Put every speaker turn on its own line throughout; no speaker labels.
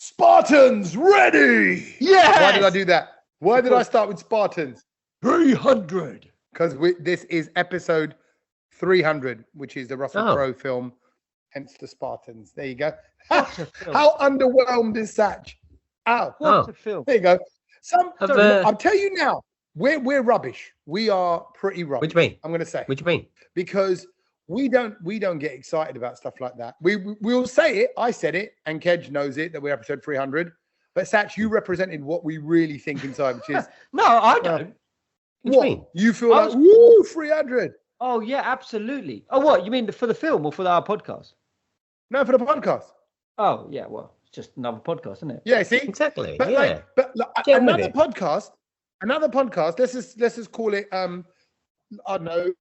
Spartans ready.
Yes.
Why did I do that? Why did I start with Spartans?
300.
Because this is episode 300, which is the Russell Crowe film, hence the Spartans. There you go. How underwhelmed is Sach?
What a film.
There you go. I'll tell you now, we're rubbish. We are pretty rubbish.
What do you mean?
I'm going to say.
What do you mean?
Because we don't get excited about stuff like that. We'll say it. I said it, and Kedge knows it that we're episode 300. But Sach, you represented what we really think inside, which is
no, I don't.
What you feel like? Woo, 300.
Oh yeah, absolutely. Oh, what you mean for the film or for our podcast?
No, for the podcast.
Oh yeah, well, it's just another podcast, isn't it?
Yeah, see,
exactly.
But
yeah,
another podcast. Let's just call it. I don't know.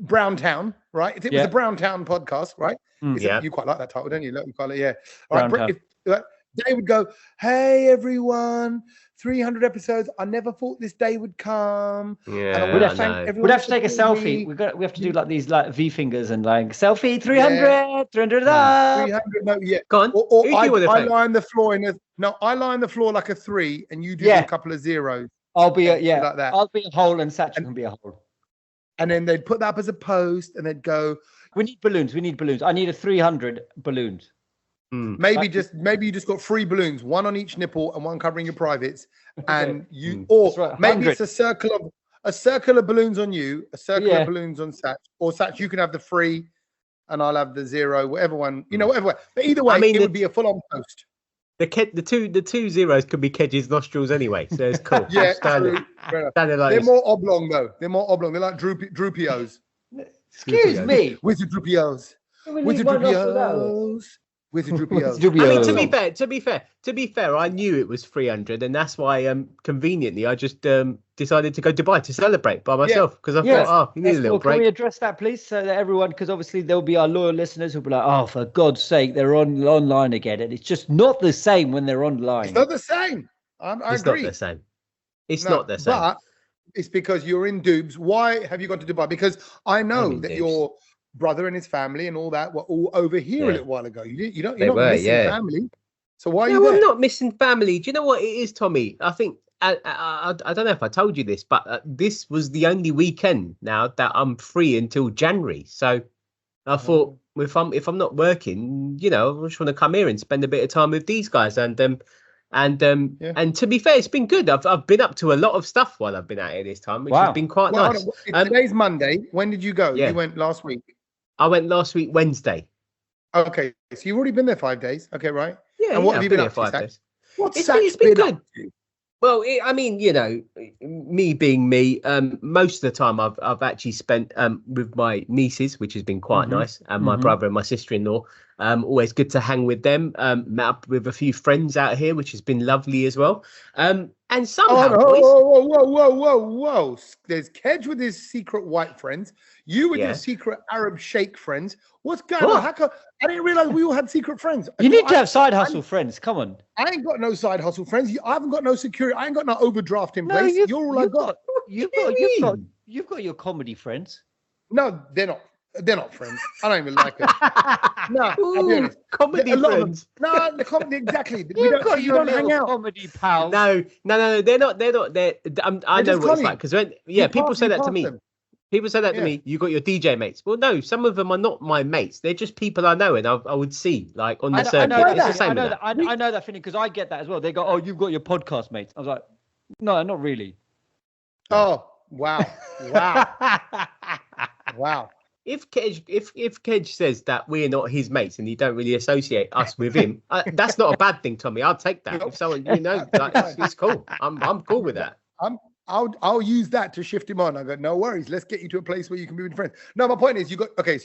Brown Town, right? If it was a Brown Town podcast, right? You quite like that title, don't you? Look, you quite like, All right, they would go, "Hey everyone, 300 episodes. I never thought this day would come."
Yeah,
we'd have to take a selfie. We have to do like these like V fingers and like selfie 300, 300 up.
300. No, yeah.
Go on.
Or I lie on the floor I lie on the floor like a 3, and you do a couple of zeros.
I'll be
like that.
I'll be a hole, and Sach can be a hole.
And then they'd put that up as a post, and they'd go,
"We need balloons. We need balloons. I need 300 balloons."
Maybe you just got 3 balloons, 1 on each nipple and 1 covering your privates, and maybe it's a circle of balloons on you, a circle of balloons on Sach, or Sach, you can have the 3, and I'll have the 0, whatever one, whatever way. But either way, it would be a full-on post.
The two zeros could be Kedge's nostrils anyway, so it's cool.
Standard like they're more oblong though. They're more oblong. They're like droopios.
Excuse me.
Wizard droopios. Wizard droopios. Wizard droopios.
I mean, to be fair, I knew it was 300, and that's why conveniently I just decided to go to Dubai to celebrate by myself because I thought, you need a little break.
Can we address that, please, so that everyone, because obviously there'll be our loyal listeners who'll be like, "Oh, for God's sake, they're online again," and it's just not the same when they're online.
It's not the same. I agree.
It's not the same. It's not the same.
But it's because you're in Dubs. Why have you gone to Dubai? Because I know that your brother and his family and all that were all over here a little while ago. You're not missing family. So why are you there?
I'm not missing family. Do you know what it is, Tommy? I think I don't know if I told you this, but this was the only weekend now that I'm free until January. So I thought if I'm not working, I just want to come here and spend a bit of time with these guys. And to be fair, it's been good. I've been up to a lot of stuff while I've been out here this time, which has been quite nice.
Today's Monday. When did you go?
Yeah.
You went last week.
I went last week Wednesday.
Okay, so you've already been there 5 days. Okay, right?
Yeah.
And what have you been up to?
5 days.
It's been good.
Well, me being me, most of the time I've actually spent with my nieces, which has been quite nice, and my brother and my sister-in-law. Always good to hang with them. Met up with a few friends out here, which has been lovely as well. And somehow,
whoa! There's Kedge with his secret white friends. You with your secret Arab sheikh friends. What's going on? How come? I didn't realize we all had secret friends.
You need to have side hustle friends. Come on.
I ain't got no side hustle friends. I haven't got no security. I ain't got no overdraft in place. You're all I got.
You've got your comedy friends.
No, they're not. They're not friends. I don't even like them. No, I'll be honest.
Comedy friends.
No, the comedy exactly.
You don't hang out. Comedy pals.
No, they're not. I know what it's like because when people say that to me. People say that to me. You got your DJ mates. Well, no, some of them are not my mates. They're just people I know, and I would see like on the circuit.
I know that feeling because I get that as well. They go, "Oh, you've got your podcast mates." I was like, "No, not really."
Oh, wow. Wow.
If Kedge says that we're not his mates and you don't really associate us with him, that's not a bad thing, Tommy. I'll take that. If someone it's cool. I'm cool with that.
I'll use that to shift him on. I go, no worries. Let's get you to a place where you can be with friends. No, my point is, so you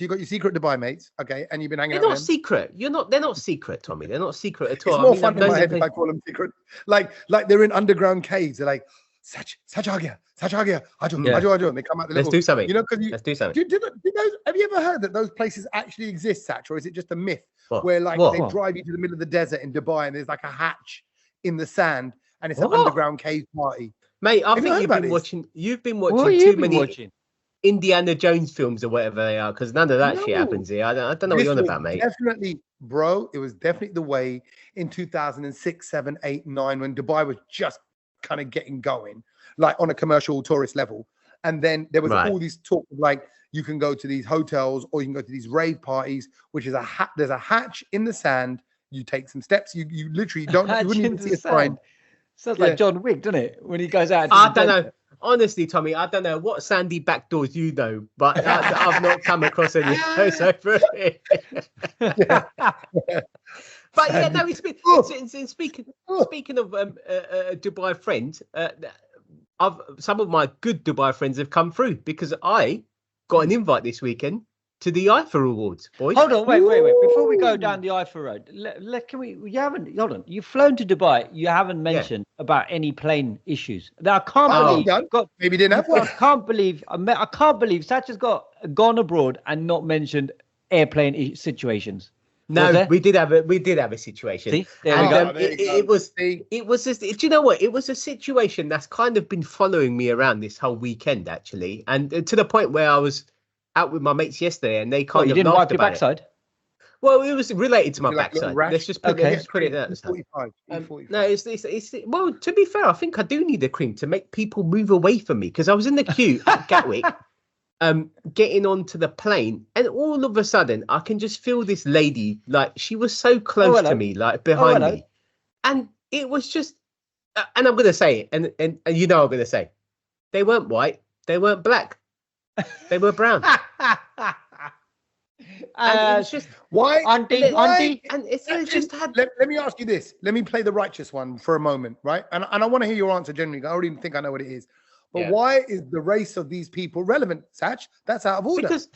got your secret Dubai mates, okay, and you've been hanging out.
They're not secret. They're not secret, Tommy. They're not secret at all.
It's more fun in my head if I call them secret. Like they're in underground caves. They're like, Sach Agya, Ajo. And they come out the
Let's do something.
Let's do something. Have you ever heard that those places actually exist, Sach, or is it just a myth where they drive you to the middle of the desert in Dubai and there's like a hatch in the sand and it's an underground cave party?
Mate, I think you've been watching too many Indiana Jones films or whatever they are, because none of that shit happens here. I don't know what you're on about, mate.
bro, it was definitely the way in 2006, 7, 8, 9, when Dubai was just kind of getting going, like on a commercial tourist level. And then there was all these talk of like, you can go to these hotels or you can go to these rave parties, which is there's a hatch in the sand. You take some steps. You literally don't, you wouldn't even see a sign.
Sounds like John Wick, doesn't it? When he goes out.
I don't know. Honestly, Tommy, I don't know what sandy back doors you know, but I've not come across any of those over here. But yeah, no, it's speaking of Dubai friends, some of my good Dubai friends have come through because I got an invite this weekend to the IIFA Awards, boys.
Hold on, wait. Before we go down the IIFA road, you haven't. Hold on. You've flown to Dubai. You haven't mentioned about any plane issues. Now, I can't believe.
Maybe didn't have one.
I can't believe Sach has gone abroad and not mentioned airplane situations.
No, we did have a situation.
See? There we go.
It was just, do you know what? It was a situation that's kind of been following me around this whole weekend, actually, and to the point where I was out with my mates yesterday, and they kind of
didn't wipe your backside.
Well, it was related to my
like
backside. Let's just put it that. No, it's well. To be fair, I think I do need a cream to make people move away from me because I was in the queue at Gatwick, getting onto the plane, and all of a sudden I can just feel this lady, like she was so close to me, like behind me, and it was just, and I'm gonna say it, and you know I'm gonna say, they weren't white, they weren't black. They were brown. And it's just
auntie.
And it's just had.
Let me ask you this. Let me play the righteous one for a moment, right? And I want to hear your answer generally. I already think I know what it is. But why is the race of these people relevant, Sach? That's out of order.
Because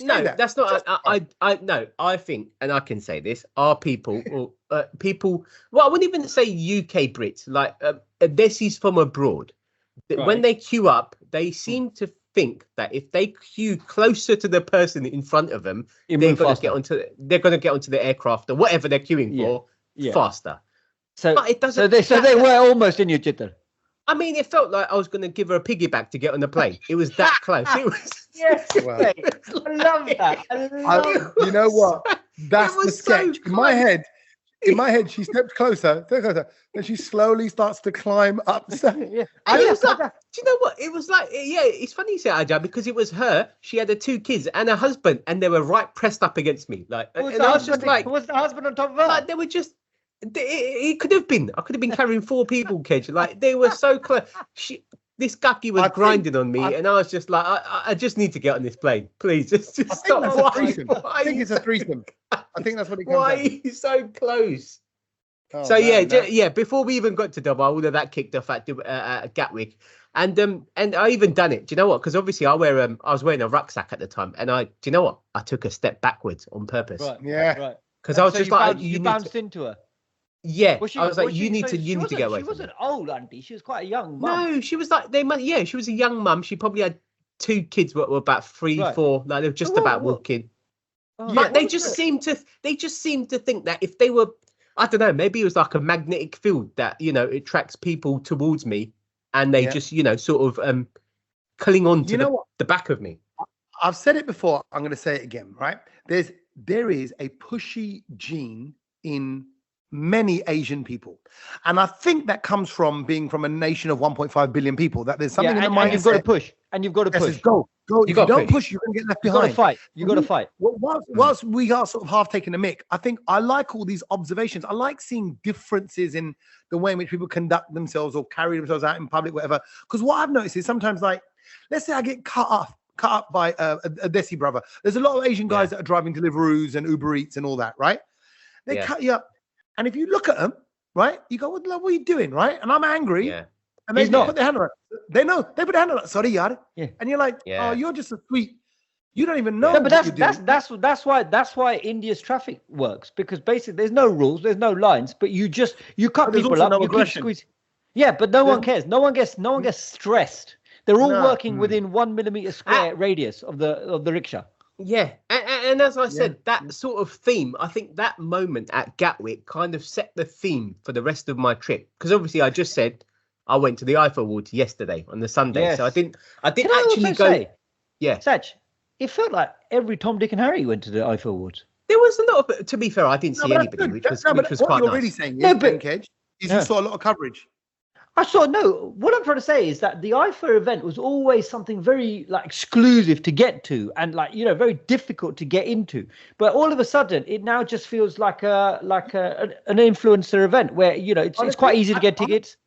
no, that's not. I think, and I can say this, are people or people. Well, I wouldn't even say UK Brits, like Desi's from abroad. When they queue up, they seem to think that if they queue closer to the person in front of them, they're going to get onto the aircraft or whatever they're queuing for faster.
So it doesn't. So they were almost in your jitter.
I mean, it felt like I was going to give her a piggyback to get on the plane. It was that close. It was.
Yes, wow. I love that.
You know what? That's the sketch. So in my head, she steps closer, then she slowly starts to climb up.
Do you know what? It was like, it's funny you say Ajay, because it was her. She had her 2 kids and her husband, and they were right pressed up against me. Like, and I was just like,
was the husband on top of her?
Like, they were just. It could have been. I could have been carrying 4 people, Kedge. Like, they were so close. This Kaki was grinding on me, and I was just like, I just need to get on this plane, please. Just stop.
I think it's a threesome. I think that's what it comes
Why are you so close? Before we even got to Dubai, all of that kicked off at Gatwick, and I even done it. Do you know what? Because obviously I was wearing a rucksack at the time, and do you know what? I took a step backwards on purpose.
Right. Yeah. Right.
Because I was just like,
you bounced into her.
Yeah, I was like, you need to get away.
She wasn't old, auntie. She was quite a young mum.
No, she was like she was a young mum. She probably had 2 kids were about 3, 4. Like they were just about walking. But they just seemed to think that if they were, I don't know, maybe it was like a magnetic field that it attracts people towards me, and they just sort of cling on to the back of me.
I've said it before. I'm going to say it again. Right? There is a pushy gene in many Asian people, and I think that comes from being from a nation of 1.5 billion people, that there's something in the mindset.
And you've got to push, and you've got to push.
Go. If you don't push, you're going to get left behind.
You got to fight.
Whilst we are sort of half taking a mick, I think I like all these observations. I like seeing differences in the way in which people conduct themselves or carry themselves out in public, whatever. Because what I've noticed is sometimes, like, let's say I get cut up by a Desi brother. There's a lot of Asian guys that are driving Deliveroos and Uber Eats and all that, right? They cut you up. And if you look at them, right, you go, what are you doing, right? And I'm angry. Yeah. And they put their hand on it. They know. They put their hand on it. Sorry, yaar. Yeah. And you're like, oh, you're just a sweet. You don't even know.
No, but that's why India's traffic works, because basically there's no rules, there's no lines, but you cut people up. You keep squeeze. Yeah, but no one cares. No one gets stressed. They're all working within 1 millimeter square radius of the rickshaw.
Yeah, and as I said, that sort of theme, I think that moment at Gatwick kind of set the theme for the rest of my trip. Because obviously, I just said I went to the IIFA Awards yesterday on the Sunday, so I didn't actually go.
Yeah, Sach, it felt like every Tom, Dick, and Harry went to the IIFA Awards.
There was a lot of. To be fair, I didn't see anybody, which was quite nice.
What you're really saying is, you saw a lot of coverage.
What I'm trying to say is that the IIFA event was always something very exclusive to get to and very difficult to get into. But all of a sudden, it now just feels like an influencer event where it's quite easy to get tickets.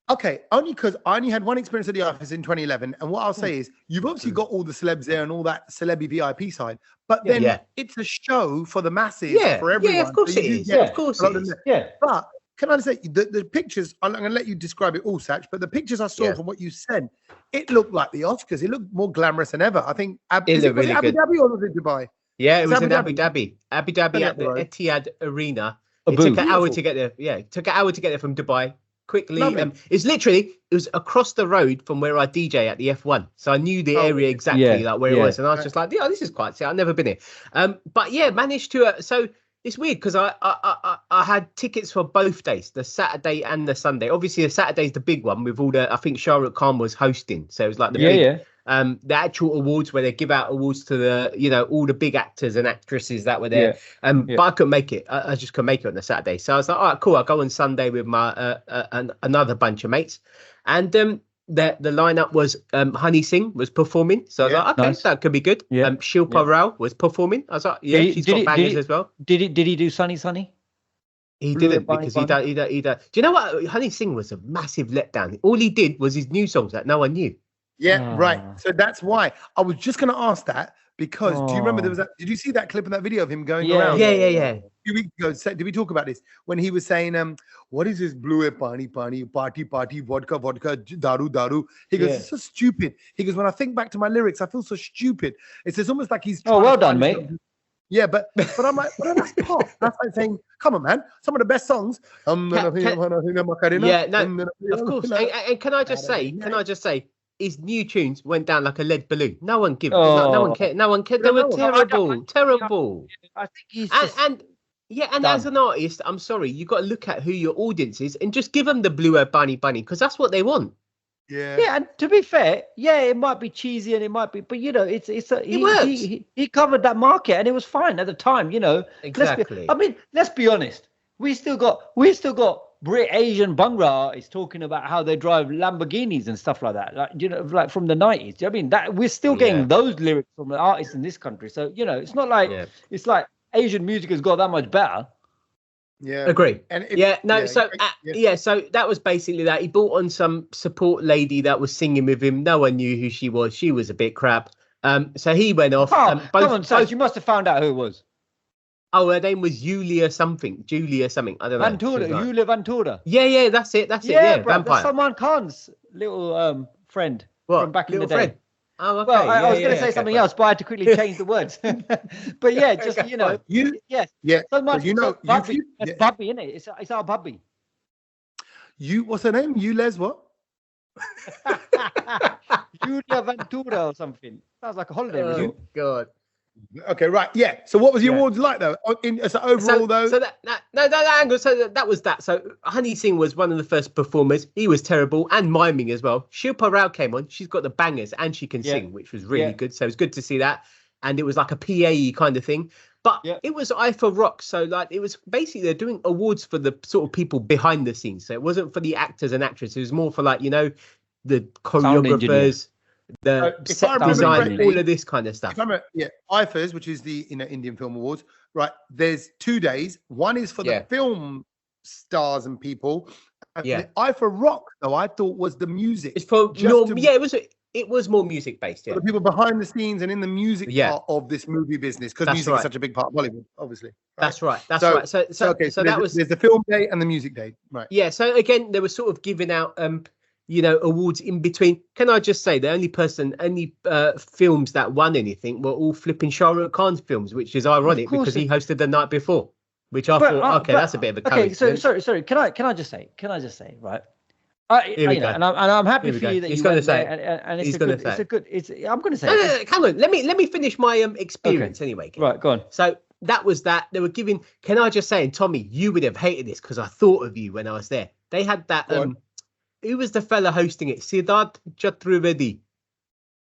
Okay, only because I only had one experience at the IIFA in 2011, and what I'll say is you've obviously got all the celebs there and all that celebrity VIP side, but then it's a show for the masses, for everyone.
Yeah, of course it is. Yeah, of course it is.
Yeah, but. Can I say the pictures? I'm going to let you describe it all, Sach. But the pictures I saw from what you said, it looked like the Oscars. It looked more glamorous than ever. I think. Was it Abu Dhabi or was it Dubai?
Yeah, it was in Abu Dhabi. Abu Dhabi at the Etihad Arena. It took an hour to get there. Yeah, it took an hour to get there from Dubai. Quickly, it was across the road from where I DJ at the F1, so I knew the area exactly where it was, and I was just like, this is quite sick. I've never been here, but managed to. So it's weird because I had tickets for both days, the Saturday and the Sunday. Obviously, the Saturday is the big one with all the. I think Shah Rukh Khan was hosting, so it was like the big. The actual awards where they give out awards to the all the big actors and actresses that were there. But I couldn't make it. I just couldn't make it on the Saturday. So I was like, all right, cool. I'll go on Sunday with my another bunch of mates. And the lineup was Honey Singh was performing. So I was like, okay, that could be good. Shilpa Rao was performing. I was like, she's got bangers as well.
Did he do Sunny Sunny?
He didn't because he done. Do you know what? Honey Singh was a massive letdown. All he did was his new songs that no one knew.
Yeah, right. So that's why I was just going to ask that because do you remember there was did you see that clip in that video of him going around?
Yeah.
A few weeks ago, did we talk about this when he was saying, what is this blue pani, party, vodka, daru? He goes, it's so stupid. He goes, when I think back to my lyrics, I feel so stupid. It's almost like he's.
Oh, well done, mate.
Yeah, but I'm like, well, that's pop. That's like saying, come on, man, some of the best songs.
Yeah, no, of course. And can I just say, his new tunes went down like a lead balloon. No one cared. No one cared. They were terrible.
I think he's
and as an artist, I'm sorry, you got to look at who your audience is and just give them the blue bunny because that's what they want.
Yeah, and to be fair, it might be cheesy and it might be, but he covered that market and it was fine at the time.
Exactly.
Let's be honest. We still got Asian Bhangra artists talking about how they drive Lamborghinis and stuff like that, like from the 90s. I mean, that we're still getting those lyrics from the artists in this country. So it's not like it's like Asian music has got that much better.
Yeah,
agree. And so that was basically that. He brought on some support lady that was singing with him. No one knew who she was. She was a bit crap. So he went off.
Come on, Sach, you must have found out who it was.
Oh, her name was Julia something. I don't know.
Ventura, Julia Ventura.
Yeah, that's it. Yeah,
bro,
Vampire.
That's Salman Khan's little friend from back in the day.
Friend? Oh, okay.
Well, I was going to say something else, but I had to quickly change the words. But just Salman, it's Bubby, isn't it? It's our Bubby.
What's her name? Les what?
Julia Ventura or something. Sounds like a holiday resort.
God.
Okay, right, So what was the awards like though? Overall though.
So that angle. So that was that. So Honey Singh was one of the first performers. He was terrible and miming as well. Shilpa Rao came on. She's got the bangers and she can sing, which was really good. So it was good to see that. And it was like a PA kind of thing. But it was IIFA Rock. So it was basically they're doing awards for the sort of people behind the scenes. So it wasn't for the actors and actresses. It was more for the choreographers. The set design, all of this kind of stuff.
IIFAs, which is the Indian Film Awards, right? There's 2 days. One is for the film stars and people. And the IIFA Rock, though, I thought was the music.
It's for it was more music based. Yeah,
for the people behind the scenes and in the music part of this movie business because music is such a big part of Bollywood, obviously. Right? That's right. So there's the film day and the music day, right? Yeah.
So again, they were sort of giving out awards in between. Can I just say the only films that won anything were all flipping Shah Rukh Khan's films, which is ironic because he hosted the night before, which I thought, that's a bit of a coincidence.
Okay, sorry. Can I just say, right? And I'm happy for you that
he's going to say
and it's a good. I'm going to say.
No, come on. Let me finish my experience anyway. Ken.
Right, go on.
So that was that. They were giving. Can I just say, and Tommy, you would have hated this because I thought of you when I was there. They had that. Who was the fella hosting it? Siddharth Chaturvedi.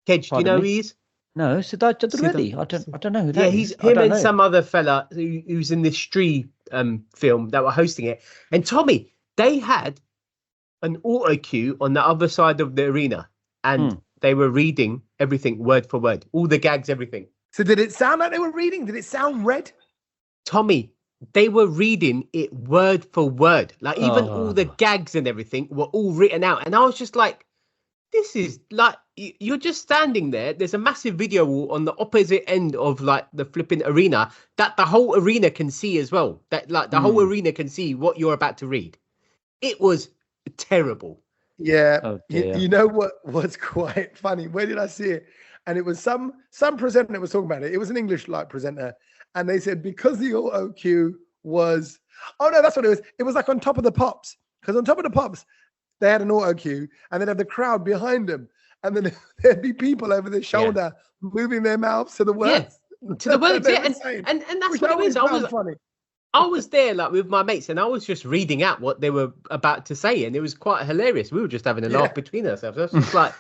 Kedge, do you know who he is?
No, Siddharth Chaturvedi. I don't know who that is.
He's him and some other fella who's in this Stree film that were hosting it. And Tommy, they had an auto cue on the other side of the arena, and they were reading everything word for word, all the gags, everything.
So did it sound like they were reading? Did it sound read?
Tommy, they were reading it word for word. Like even all the gags and everything were all written out. And I was just like, this is like, you're just standing there. There's a massive video wall on the opposite end of like the flipping arena that the whole arena can see as well. That like the whole arena can see what you're about to read. It was terrible.
Yeah. You know what was quite funny? Where did I see it? And it was some presenter was talking about it. It was an English like presenter. And they said, because the auto cue was, oh no, that's what it was. It was like on top of the pops. Because on top of the pops, they had an auto cue and they'd have the crowd behind them. And then there'd be people over their shoulder moving their mouths to the words.
Yeah, to the words, yeah. And that's what it was. I was there like with my mates and I was just reading out what they were about to say. And it was quite hilarious. We were just having a laugh between ourselves. I was just like,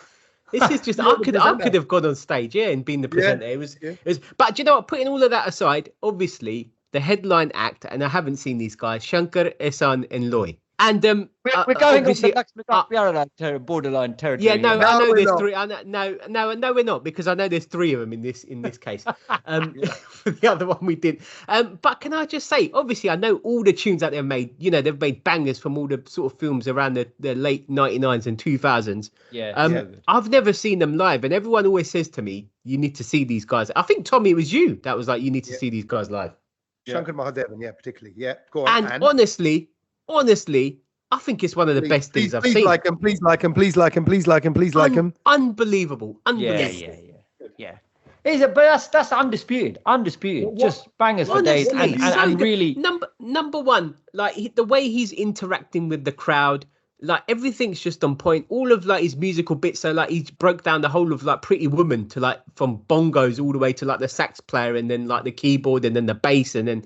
this is just, I could have gone on stage, and been the presenter. It was, but you know what, putting all of that aside, obviously the headline act, and I haven't seen these guys, Shankar, Ehsan and Loy. And
we're going on the borderline territory.
Yeah, no, I know there's three. No, we're not, because I know there's three of them in this case. For the other one we did. But can I just say, obviously, I know all the tunes that they've made. You know, they've made bangers from all the sort of films around the late 99s and 2000s. I've never seen them live, and everyone always says to me, "You need to see these guys." I think Tommy, it was you that was like, "You need to see these guys live."
Shankar Mahadevan, particularly. Yeah, go on.
And honestly, I think it's one of the best things I've seen.
Please like him.
Unbelievable.
Yeah. But that's undisputed. Just bangers for days. And really,
number one, like the way he's interacting with the crowd, like everything's just on point. All of like his musical bits. So like he broke down the whole of like Pretty Woman to like from bongos all the way to like the sax player and then like the keyboard and then the bass and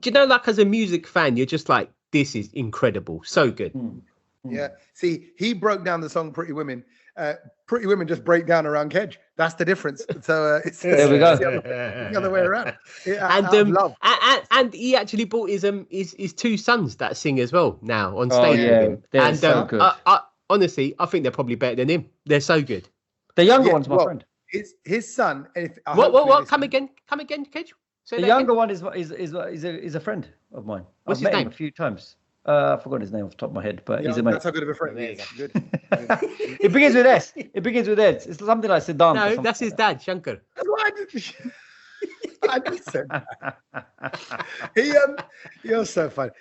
you know, like as a music fan, you're just like, this is incredible. So good.
Yeah. See, he broke down the song Pretty Women. Pretty Women just break down around Kedge. That's the difference. So
there we go.
The other way around.
And he actually brought his two sons that sing as well now on stage with him.
And so good.
Honestly, I think they're probably better than him. They're so good.
The younger one's my friend.
His son.
What? Come again, Kedge.
The younger one is a friend of mine.
What's
I've met
his name?
him a few times. I forgot his name off the top of my head, but he's a mate.
That's how good of a friend he is. Good.
It begins with S. It's something like Siddharth.
No, that's his dad, Shankar.
I just said you're so funny.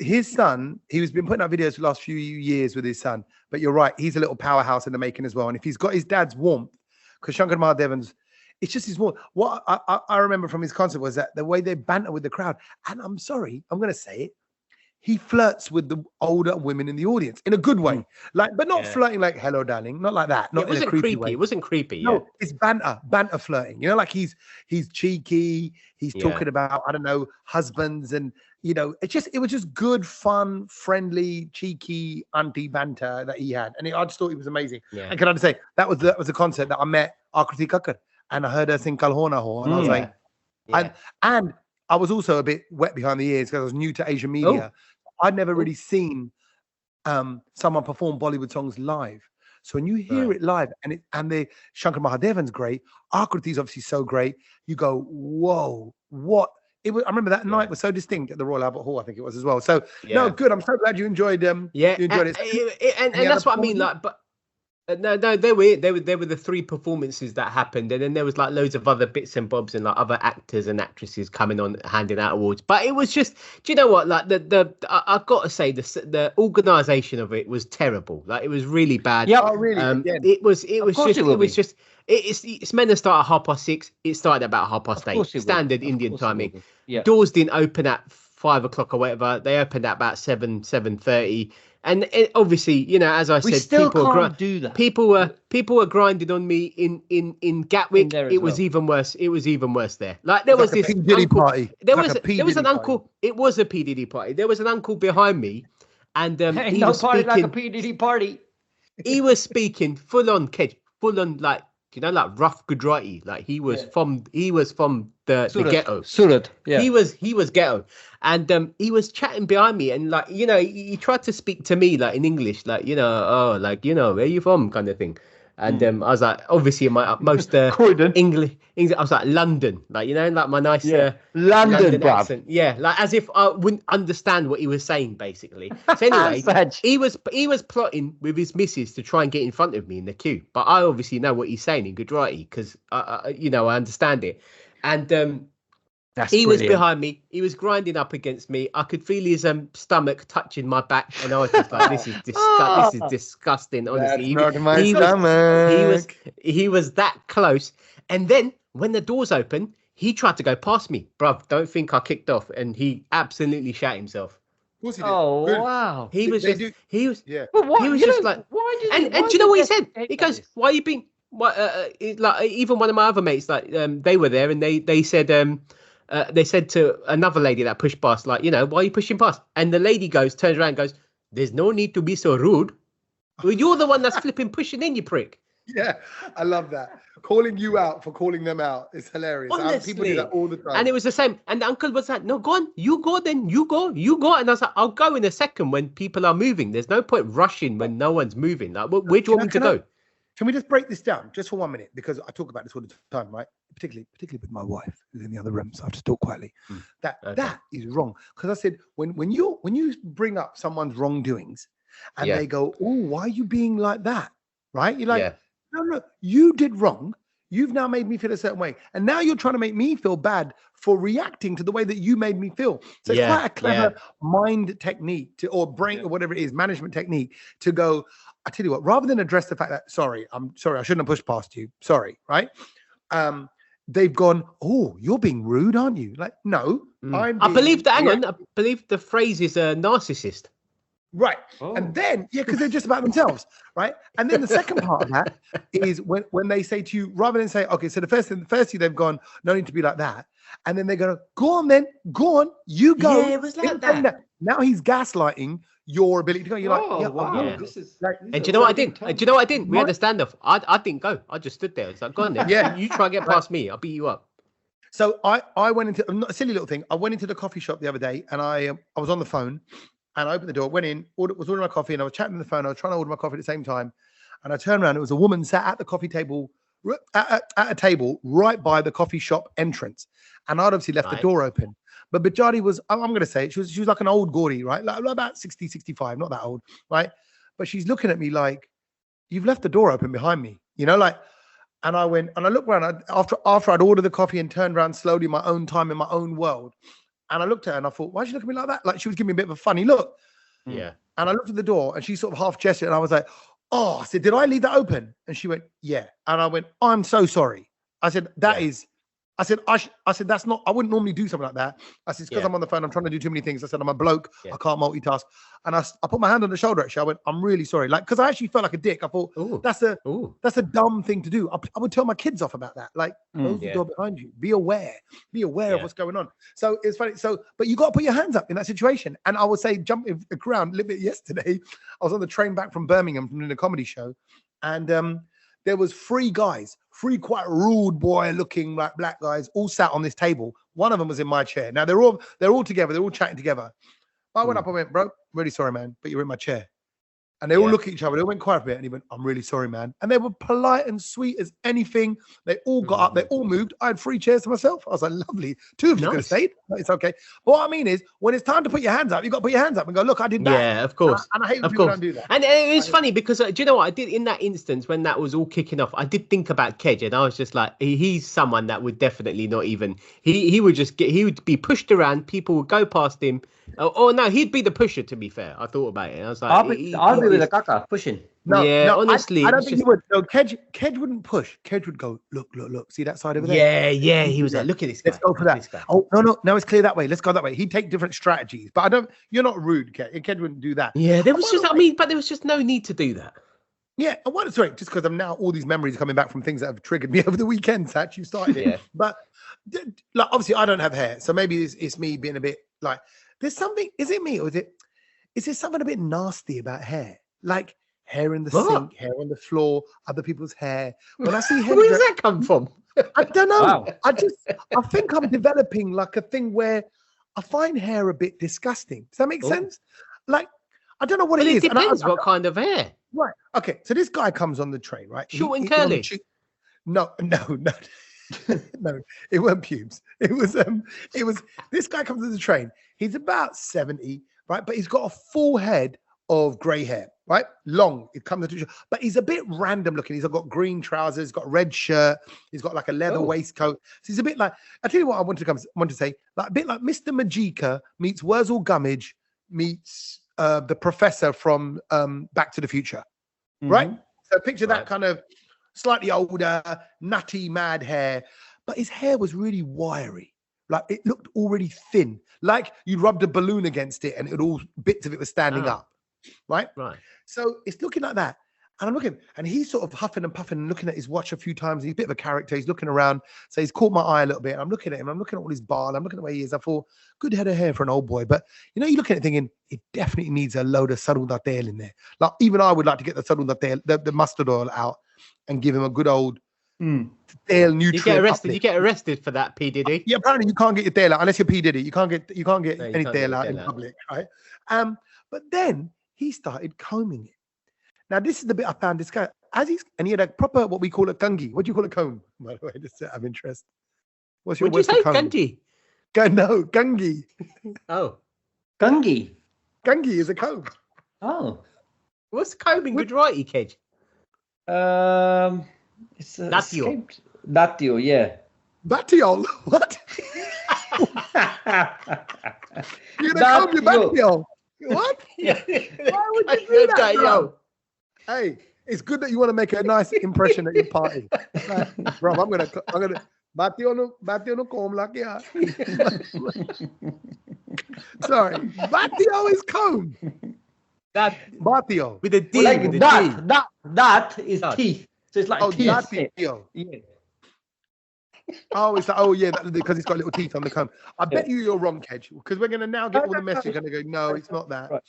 His son, he's been putting out videos for the last few years with his son, but you're right, he's a little powerhouse in the making as well. And if he's got his dad's warmth, because Shankar Mahadevan's, it's just his warmth. What I remember from his concert was that the way they banter with the crowd, and I'm sorry, I'm going to say it, he flirts with the older women in the audience in a good way, but not flirting like "hello, darling," not like that. Not in a creepy way.
It wasn't creepy.
No, it's banter flirting. You know, like he's cheeky. He's talking about, I don't know, husbands, and you know, it was just good, fun, friendly, cheeky auntie banter that he had, and I just thought it was amazing. Yeah. And can I just say that was a concert that I met Akriti Kakkar, and I heard her sing "Kal Ho Na Ho," and I was like, and I was also a bit wet behind the ears because I was new to Asian media. I'd never really seen someone perform Bollywood songs live. So when you hear it live, and the Shankar Mahadevan's great, Akriti's obviously so great, you go, whoa, what? I remember that night was so distinct at the Royal Albert Hall, I think it was as well. So no, good. I'm so glad you enjoyed you enjoyed it.
And that's what I mean, like, but no, they were the three performances that happened, and then there was like loads of other bits and bobs and like other actors and actresses coming on handing out awards. But it was just, do you know what? Like I've got to say the organisation of it was terrible. Like it was really bad.
Yeah, really.
It's meant to start at 6:30. It started about 8:30. Standard Indian timing. Yeah. Doors didn't open at 5 o'clock or whatever. They opened at about 7:30. And obviously, you know, as I said, people were grinding on me in Gatwick. It was even worse. It was even worse there. Like there was this uncle. Party. There was an uncle. It was a P Diddy party. There was an uncle behind me, and he was speaking
like a P Diddy party.
He was speaking full on like you know, like rough Gujarati. Like he was from the ghetto.
Surat. Yeah.
He was ghetto, and he was chatting behind me, and like, you know, he tried to speak to me like in English, like, you know, oh, like, you know, where you from, kind of thing. And I was like, obviously in my utmost English, I was like, London, like, you know, like my nice London accent. Yeah, like as if I wouldn't understand what he was saying, basically. So anyway, he was plotting with his missus to try and get in front of me in the queue. But I obviously know what he's saying in Gujarati because, you know, I understand it. And he was behind me. He was grinding up against me. I could feel his stomach touching my back, and I was just like, "This is disgusting." Honestly, he was that close. And then when the doors opened, he tried to go past me, bruv. Don't think I kicked off, and he absolutely shat himself.
Of course he did.
Oh, good. Wow!
He was just like, do you
why
know what he said? He goes, "Why are you being?" Like even one of my other mates, like they were there, and they said they said to another lady that pushed past, like, you know, why are you pushing past? And the lady turns around and goes, there's no need to be so rude. Well, you're the one that's flipping pushing in, you prick.
Yeah, I love that. Calling you out for calling them out is hilarious. People do that all the time.
And it was the same. And the uncle was like, no, go on, you go then, you go. And I was like, I'll go in a second when people are moving. There's no point rushing when no one's moving. Like, where do you want me to go?
Can we just break this down just for 1 minute? Because I talk about this all the time, right? Particularly with my wife, who's in the other room, so I have to talk quietly. That is wrong. Because I said, when you bring up someone's wrongdoings and they go, oh, why are you being like that? Right? You're like, no, you did wrong. You've now made me feel a certain way. And now you're trying to make me feel bad for reacting to the way that you made me feel. So it's quite a clever mind technique or brain or whatever it is, management technique to go, I tell you what, rather than address the fact that, I'm sorry, I shouldn't have pushed past you. Sorry, right? They've gone, oh, you're being rude, aren't you? Like, no.
I believe the phrase is a narcissist.
Right. Oh. And then, because they're just about themselves, right? And then the second part of that is when they say to you, rather than say, okay, so the first thing they've gone, no need to be like that. And then they're going to, go on, you go.
Yeah, it was like that.
Now he's gaslighting your ability to go. You're like,
wow. This is like,
and do you know what I did? Do you know what I did? We had a standoff. I didn't go. I just stood there. It's like, go on then. You try and get past me. I'll beat you up.
So I went into a silly little thing. I went into the coffee shop the other day, and I was on the phone, and I opened the door, went in, was ordering my coffee, and I was chatting on the phone. I was trying to order my coffee at the same time, and I turned around. It was a woman sat at the coffee table, at a table right by the coffee shop entrance, and I'd obviously left the door open. But Bajadi was, I'm going to say it, she was like an old Gaudi, right? Like about 60, 65, not that old, right? But she's looking at me like, you've left the door open behind me, you know, like, and I went, and I looked around after I'd ordered the coffee and turned around slowly, my own time in my own world. And I looked at her and I thought, why is she looking at me like that? Like she was giving me a bit of a funny look.
Yeah.
And I looked at the door and she sort of half gestured and I was like, oh, I said, did I leave that open? And she went, yeah. And I went, oh, I'm so sorry. I said, I said, that's not, I wouldn't normally do something like that. I said, it's because I'm on the phone. I'm trying to do too many things. I said, I'm a bloke. I can't multitask. And I put my hand on the shoulder, actually. I went, I'm really sorry. Like, because I actually felt like a dick. I thought, that's a dumb thing to do. I would tell my kids off about that. Like, close the door behind you. Be aware of what's going on. So it's funny. But you got to put your hands up in that situation. And I would say, jumping around a little bit yesterday, I was on the train back from Birmingham from doing a comedy show. And there was three quite rude boy looking like black guys all sat on this table. One of them was in my chair. Now they're all together. They're all chatting together. I went up, I went, bro, really sorry, man, but you're in my chair. And they all look at each other. They went quiet a bit and he went, I'm really sorry, man. And they were polite and sweet as anything. They all got up. They all moved. I had 3 chairs to myself. I was like, lovely. 2 of you could have stayed. It's okay. But what I mean is, when it's time to put your hands up, you got to put your hands up and go, look, I did that.
Yeah, of course.
And I hate when people don't do that.
And it was funny because, do you know what I did in that instance when that was all kicking off? I did think about Kedge and I was just like, he's someone that would definitely not even, he would be pushed around. People would go past him. Oh no, he'd be the pusher. To be fair, I thought about it. I was like,
I'll be with the Kaka pushing.
No,
honestly,
I don't think he would. No, Kedge wouldn't push. Kedge would go, look. See that side over there?
Yeah. He was like, look at this guy.
Let's go for that. Oh no, it's clear that way. Let's go that way. He'd take different strategies, but you're not rude, Kedge. Kedge wouldn't do that.
Yeah, there was but there was just no need to do that.
Yeah, sorry, just because I'm now all these memories coming back from things that have triggered me over the weekend. Sach, you started it, but like obviously I don't have hair, so maybe it's me being a bit like. There's something, is it me or is it something a bit nasty about hair? Like hair in the sink, hair on the floor, other people's hair. When I see hair,
where does that come from?
I don't know. Wow. I think I'm developing like a thing where I find hair a bit disgusting. Does that make sense? Like, I don't know what it is.
It depends what kind of hair.
Right. Okay. So this guy comes on the train, right?
Short and curly.
No. No, it weren't pubes. It was this guy comes on the train. He's about 70, right? But he's got a full head of grey hair, right? Long. It comes to, but he's a bit random looking. He's got green trousers, he's got a red shirt, he's got like a leather waistcoat. So he's a bit like, I tell you what I want to say, like a bit like Mr. Majika meets Wurzel Gummidge meets the professor from Back to the Future, right? So picture that kind of slightly older, nutty, mad hair, but his hair was really wiry. Like it looked already thin, like you'd rubbed a balloon against it and bits of it were standing up, right? Right. So it's looking like that. And I'm looking, and he's sort of huffing and puffing and looking at his watch a few times. He's a bit of a character. He's looking around. So he's caught my eye a little bit. And I'm looking at him. I'm looking at all his bald. I'm looking at the way he is. I thought, good head of hair for an old boy. But, you're looking at it thinking, it definitely needs a load of sarun da tel in there. Like, even I would like to get the sarun da tel, the mustard oil out and give him a good old tail nutrient.
You get arrested for that, P. Diddy.
Yeah, apparently you can't get your tail out unless you're P. Diddy. You can't get any tail out in public, right? But then he started combing it. Now, this is the bit I found this guy, and he had a proper, what we call a gungi. What do you call a comb, by the way, just out of interest? What's your word for comb?
Gungi?
No, gungi.
Oh. Gungi?
Gungi is a comb.
Oh.
What's combing Gujarati, Kedge?
It's a Natio, yeah.
Natio? What? You're going to comb your Natio? What? Why would you do that, yo? Hey, it's good that you want to make a nice impression at your party. Bro, I'm gonna Batio no comb like yeah. Sorry. Batio is comb.
That
Batio.
With a D.
Well, like that is teeth. So it's like teeth.
Batio. Yeah. Oh, it's like, because it's got little teeth on the comb. I bet you're wrong, Kedge, because we're gonna now get all the messages. You're gonna go, no, it's not that. Right.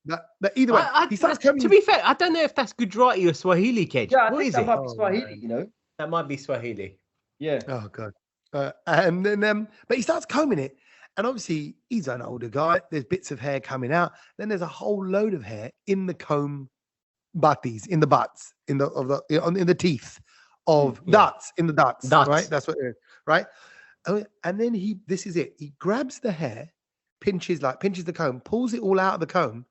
But either way, he starts coming.
To be fair, I don't know if that's Gujarati or Swahili, Kedge.
Yeah, I think that might be Swahili,
That might be Swahili.
Yeah.
Oh, God. And then, but he starts combing it. And obviously, he's an older guy. There's bits of hair coming out. Then there's a whole load of hair in the comb butties, in the butts, in the teeth of ducts, in the ducts. Right? That's what it is, right? And then this is it. He grabs the hair, pinches the comb, pulls it all out of the comb.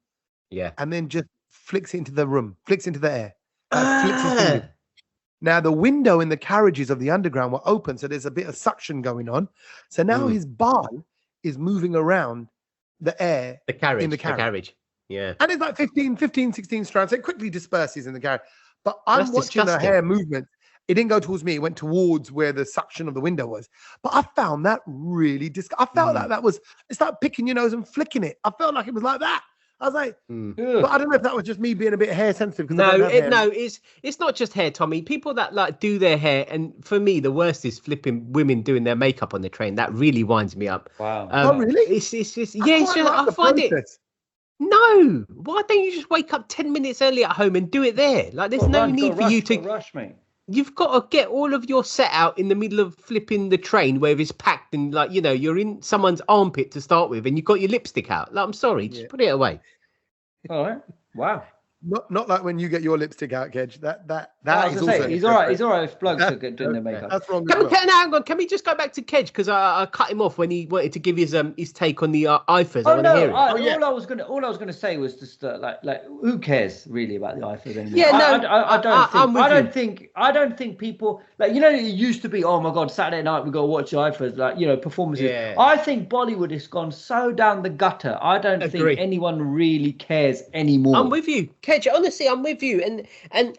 Yeah.
And then just flicks it into the room, flicks into the air. Now, the window in the carriages of the underground were open, so there's a bit of suction going on. So now his barn is moving around the air in the carriage.
Yeah.
And it's like 15, 16 strands. So it quickly disperses in the carriage. But I'm watching the hair movement. It didn't go towards me. It went towards where the suction of the window was. But I found that really I felt like that was, it's like picking your nose and flicking it. I felt like it was like that. I was like, but I don't know if that was just me being a bit hair sensitive.
It's not just hair, Tommy. People that like do their hair, and for me, the worst is flipping women doing their makeup on the train. That really winds me up.
Wow.
Oh, really?
I find it. No, why don't you just wake up 10 minutes early at home and do it there? Like, there's no need for you to
rush, mate.
You've got to get all of your set out in the middle of flipping the train where it's packed and you're in someone's armpit to start with and you've got your lipstick out. Like, I'm sorry, just put it away.
All right. Wow.
Not like when you get your lipstick out, Kedge. That is also.
He's all right. He's all right if blokes are doing their makeup.
That's wrong.
Hang on. Can we just go back to Kedge because I cut him off when he wanted to give his take on the IIFAs.
All I was gonna say was just like who cares really about the IIFAs anymore?
Yeah,
I don't think people it used to be, oh my God, Saturday night we got to watch the IIFAs performances. Yeah. I think Bollywood has gone so down the gutter. I don't think anyone really cares anymore.
I'm with you, Kedge. Honestly, I'm with you. And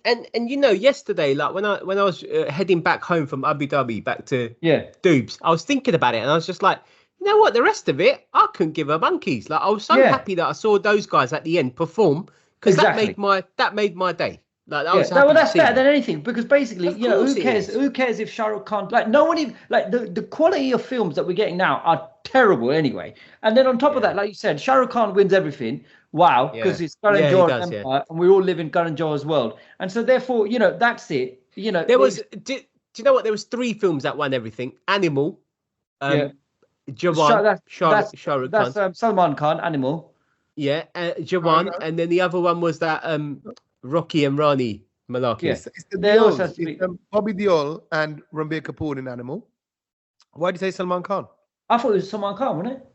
yesterday, like when I was heading back home from Abu Dhabi back to Dubes, I was thinking about it and I was just like, you know what, the rest of it, I couldn't give a monkeys. Like, I was so happy that I saw those guys at the end perform because that made my day. Like, that's
better than anything because basically, who cares? Who cares if Shah Rukh Khan? Like, no one even the quality of films that we're getting now are terrible anyway. And then on top of that, like you said, Shah Rukh Khan wins everything. wow, because it's Karanjor's empire, and we all live in Karanjor's world. And so therefore, that's it.
There was, do you know what? There was 3 films that won everything. Animal, Jawan,
that's Salman Khan, Animal.
Yeah, Jawan, and then the other one was that Rocky and Rani Malarkey.
Yes, it's Bobby Deol and Ranbir Kapoor in Animal. Why did you say Salman Khan?
I thought it was Salman Khan, wasn't it?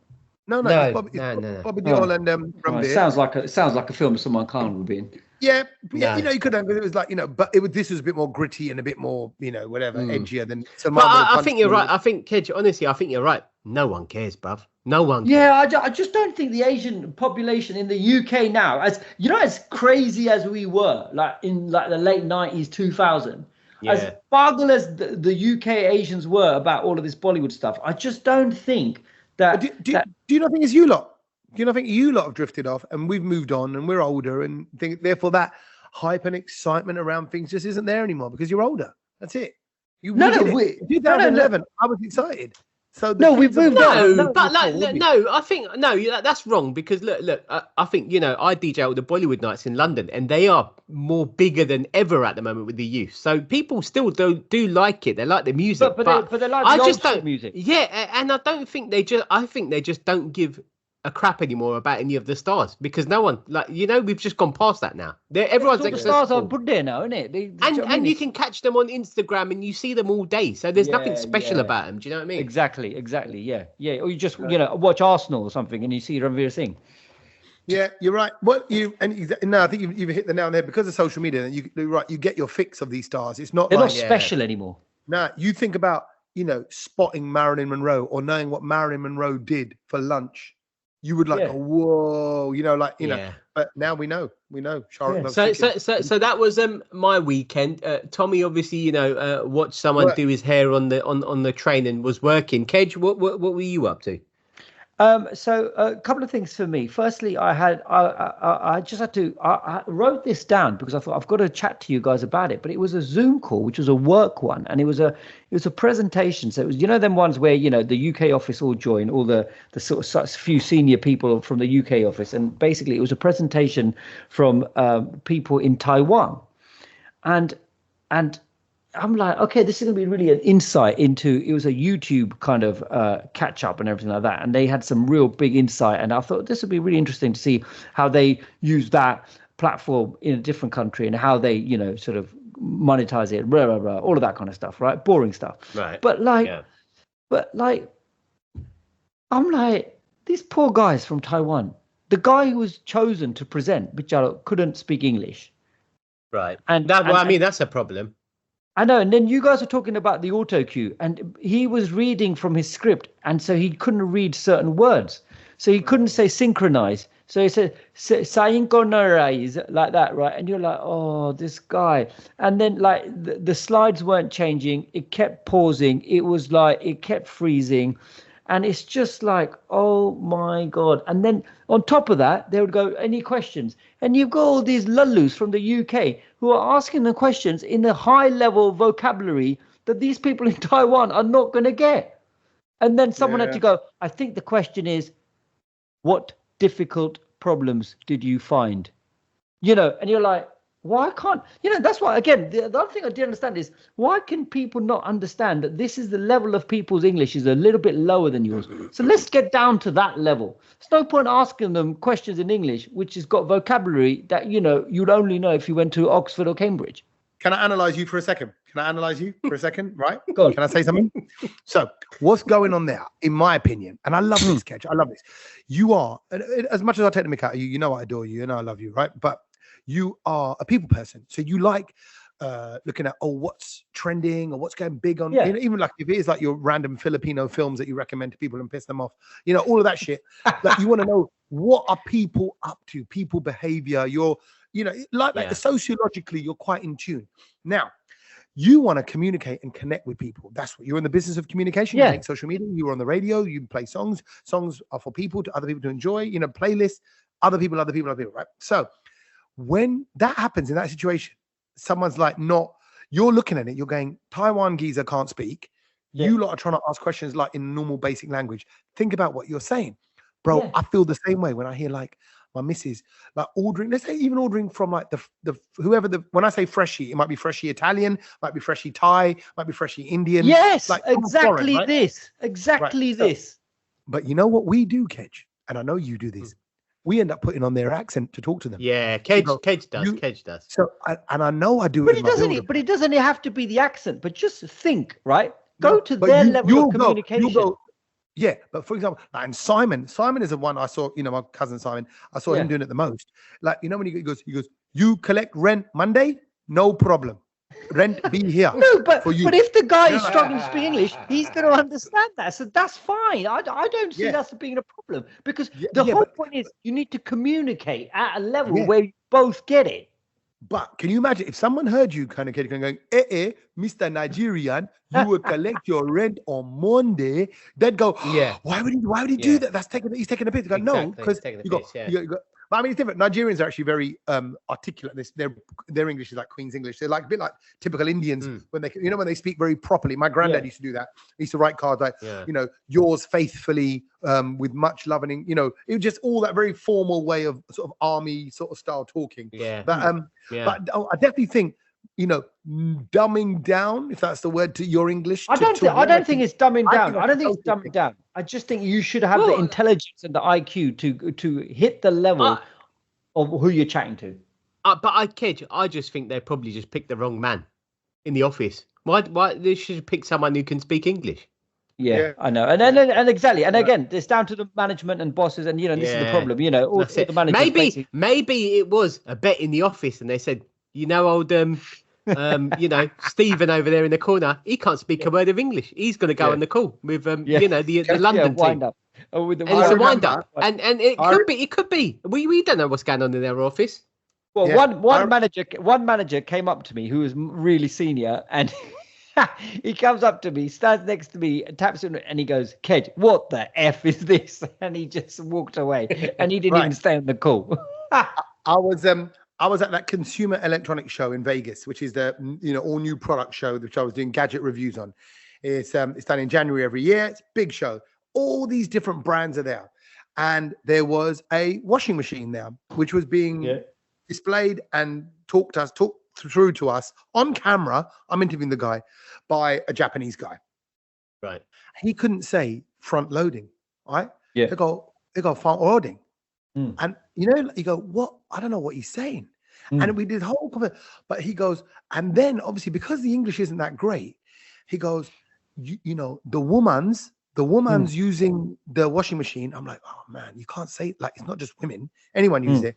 No, Bobby Deol and Ranbir.
It sounds like a film Salman Khan would be in.
Yeah, you could have, it was like, but this was a bit more gritty and a bit more, whatever, edgier than Salman.
But I think you're right. I think, Kedge, honestly, I think you're right. No one cares, bruv. No one cares.
Yeah, I just don't think the Asian population in the UK now, as crazy as we were, like in the late 90s, 2000, as boggled as the UK Asians were about all of this Bollywood stuff, I just don't think that...
Do you not think it's you lot? Do you not think you lot have drifted off and we've moved on and we're older and therefore that hype and excitement around things just isn't there anymore because you're older? That's it. In 2011, I was excited. So
we've moved on.
I think that's wrong because look, I think I DJ all the Bollywood nights in London and they are more bigger than ever at the moment with the youth. So people still do like it. They like the music,
but they like the old music.
Yeah, and I don't think they just. I think they just don't give a crap anymore about any of the stars because no one we've just gone past that now. Everyone's
the stars are put there now, isn't it?
And you can catch them on Instagram and you see them all day, so there's nothing special about them. Do you know what I mean?
Exactly. Yeah. Or you just watch Arsenal or something and you see Ranveer Singh.
Yeah, you're right. I think you've hit the nail on the head because of social media. And you're right. You get your fix of these stars. It's not.
They're not special anymore.
Nah, you think about spotting Marilyn Monroe or knowing what Marilyn Monroe did for lunch. You would whoa, but now we know. Charlotte
so that was my weekend. Tommy obviously, watched someone do his hair on the train and was working. Kedge, what were you up to?
So a couple of things for me. Firstly, I wrote this down because I thought I've got to chat to you guys about it. But it was a Zoom call, which was a work one, and it was a presentation. So it was them ones where the UK office all join, all the sort of such few senior people from the UK office, and basically it was a presentation from people in Taiwan, and I'm like, okay, this is going to be really an insight into, it was a YouTube kind of catch up and everything like that. And they had some real big insight. And I thought this would be really interesting to see how they use that platform in a different country and how they, sort of monetize it, blah, blah, blah, all of that kind of stuff, right? Boring stuff.
Right.
But I'm like, these poor guys from Taiwan, the guy who was chosen to present, Bicharo, couldn't speak English.
Right. That's a problem.
I know, and then you guys are talking about the auto cue, and he was reading from his script, and so he couldn't read certain words, so he couldn't say synchronize. So he said synchronize like that, right? And you're like, oh, this guy. And then the slides weren't changing; it kept pausing. It was like it kept freezing, and it's just like, oh my god. And then on top of that, they would go, any questions? And you've got all these lullus from the UK who are asking the questions in the high level vocabulary that these people in Taiwan are not going to get. And then someone had to go, I think the question is, what difficult problems did you find? And you're like, why can't, that's why, again, the other thing I didn't understand is, why can people not understand that this is the level of people's English is a little bit lower than yours? So let's get down to that level. There's no point asking them questions in English, which has got vocabulary that, you'd only know if you went to Oxford or Cambridge.
Can I analyze you for a second? Right?
Go on.
Can I say something? So what's going on there, in my opinion, and I love this, Kedge, I love this. You are, as much as I take the mick out of you, I adore you and I love you, right? But you are a people person. So you like looking at, what's trending or what's going big on, even like if it is like your random Filipino films that you recommend to people and piss them off, all of that shit. Like you want to know, what are people up to, people behavior, sociologically, you're quite in tune. Now, you want to communicate and connect with people. That's what you're in the business of communication. You make social media, you're on the radio, you play songs. Songs are for people, other people to enjoy, playlists, other people, right? So when that happens in that situation, someone's like, you're looking at it, you're going, Taiwan geezer can't speak. You lot are trying to ask questions like in normal basic language. Think about what you're saying. Bro, I feel the same way when I hear like, my missus, like ordering, let's say even ordering from like the whoever when I say freshie, it might be freshie Italian, might be freshie Thai, might be freshie Indian.
Yes,
like
exactly
foreign, right?
this. Exactly this.
But you know what we do, Kedge? And I know you do this. We end up putting on their accent to talk to them.
Yeah, Kedge does.
So, I know I do
but
it.
It doesn't have to be the accent. But just think, right? Go to their level of communication.
Yeah, but for example, and Simon is the one I saw. You know, my cousin Simon. I saw him doing it the most. Like, you know, when he goes, you collect rent Monday, no problem. Rent be here.
No, but if the guy is struggling to speak English, he's going to understand that. So that's fine. I don't see that as being a problem, because the whole point is you need to communicate at a level where you both get it.
But can you imagine if someone heard you kind of going, Mr. Nigerian, you will collect your rent on Monday? They'd go, why would he do that? He's taking a piss. Go, no, because you go. But I mean, it's different. Nigerians are actually very articulate. Their English is like Queen's English. They're like a bit like typical Indians when they speak very properly. My granddad used to do that. He used to write cards like, yours faithfully, with much love, and it was just all that very formal way of sort of army sort of style talking.
Yeah.
But I definitely think, dumbing down, if that's the word, to your English.
I don't think it's dumbing down. I don't think it's dumbing down. I just think you should have the intelligence and the IQ to hit the level of who you're chatting to.
I just think they probably just picked the wrong man in the office. Why they should pick someone who can speak English?
Yeah, I know, and exactly, and again, it's down to the management and bosses, and this is the problem. All the managers.
Maybe it was a bet in the office, and they said, old Stephen over there in the corner, he can't speak a word of English. He's going to go on the call with the London team.
And
it's a wind up, and it could be. We don't know what's going on in their office.
Well, one manager came up to me who was really senior, and he comes up to me, stands next to me, taps him, and he goes, "Kedge, what the F is this?" And he just walked away, and he didn't even stay on the call.
I was at that Consumer Electronics Show in Vegas, which is the all new product show, which I was doing gadget reviews on. It's done in January every year. It's a big show. All these different brands are there, and there was a washing machine there, which was being displayed and talked through to us on camera. I'm interviewing the guy by a Japanese guy.
Right.
He couldn't say front loading. Right.
Yeah.
They go front loading. And you go, what? I don't know what he's saying. And we did whole but he goes, and then obviously because the English isn't that great, he goes, the woman's using the washing machine. I'm like, oh man, you can't say, like, it's not just women, anyone use it.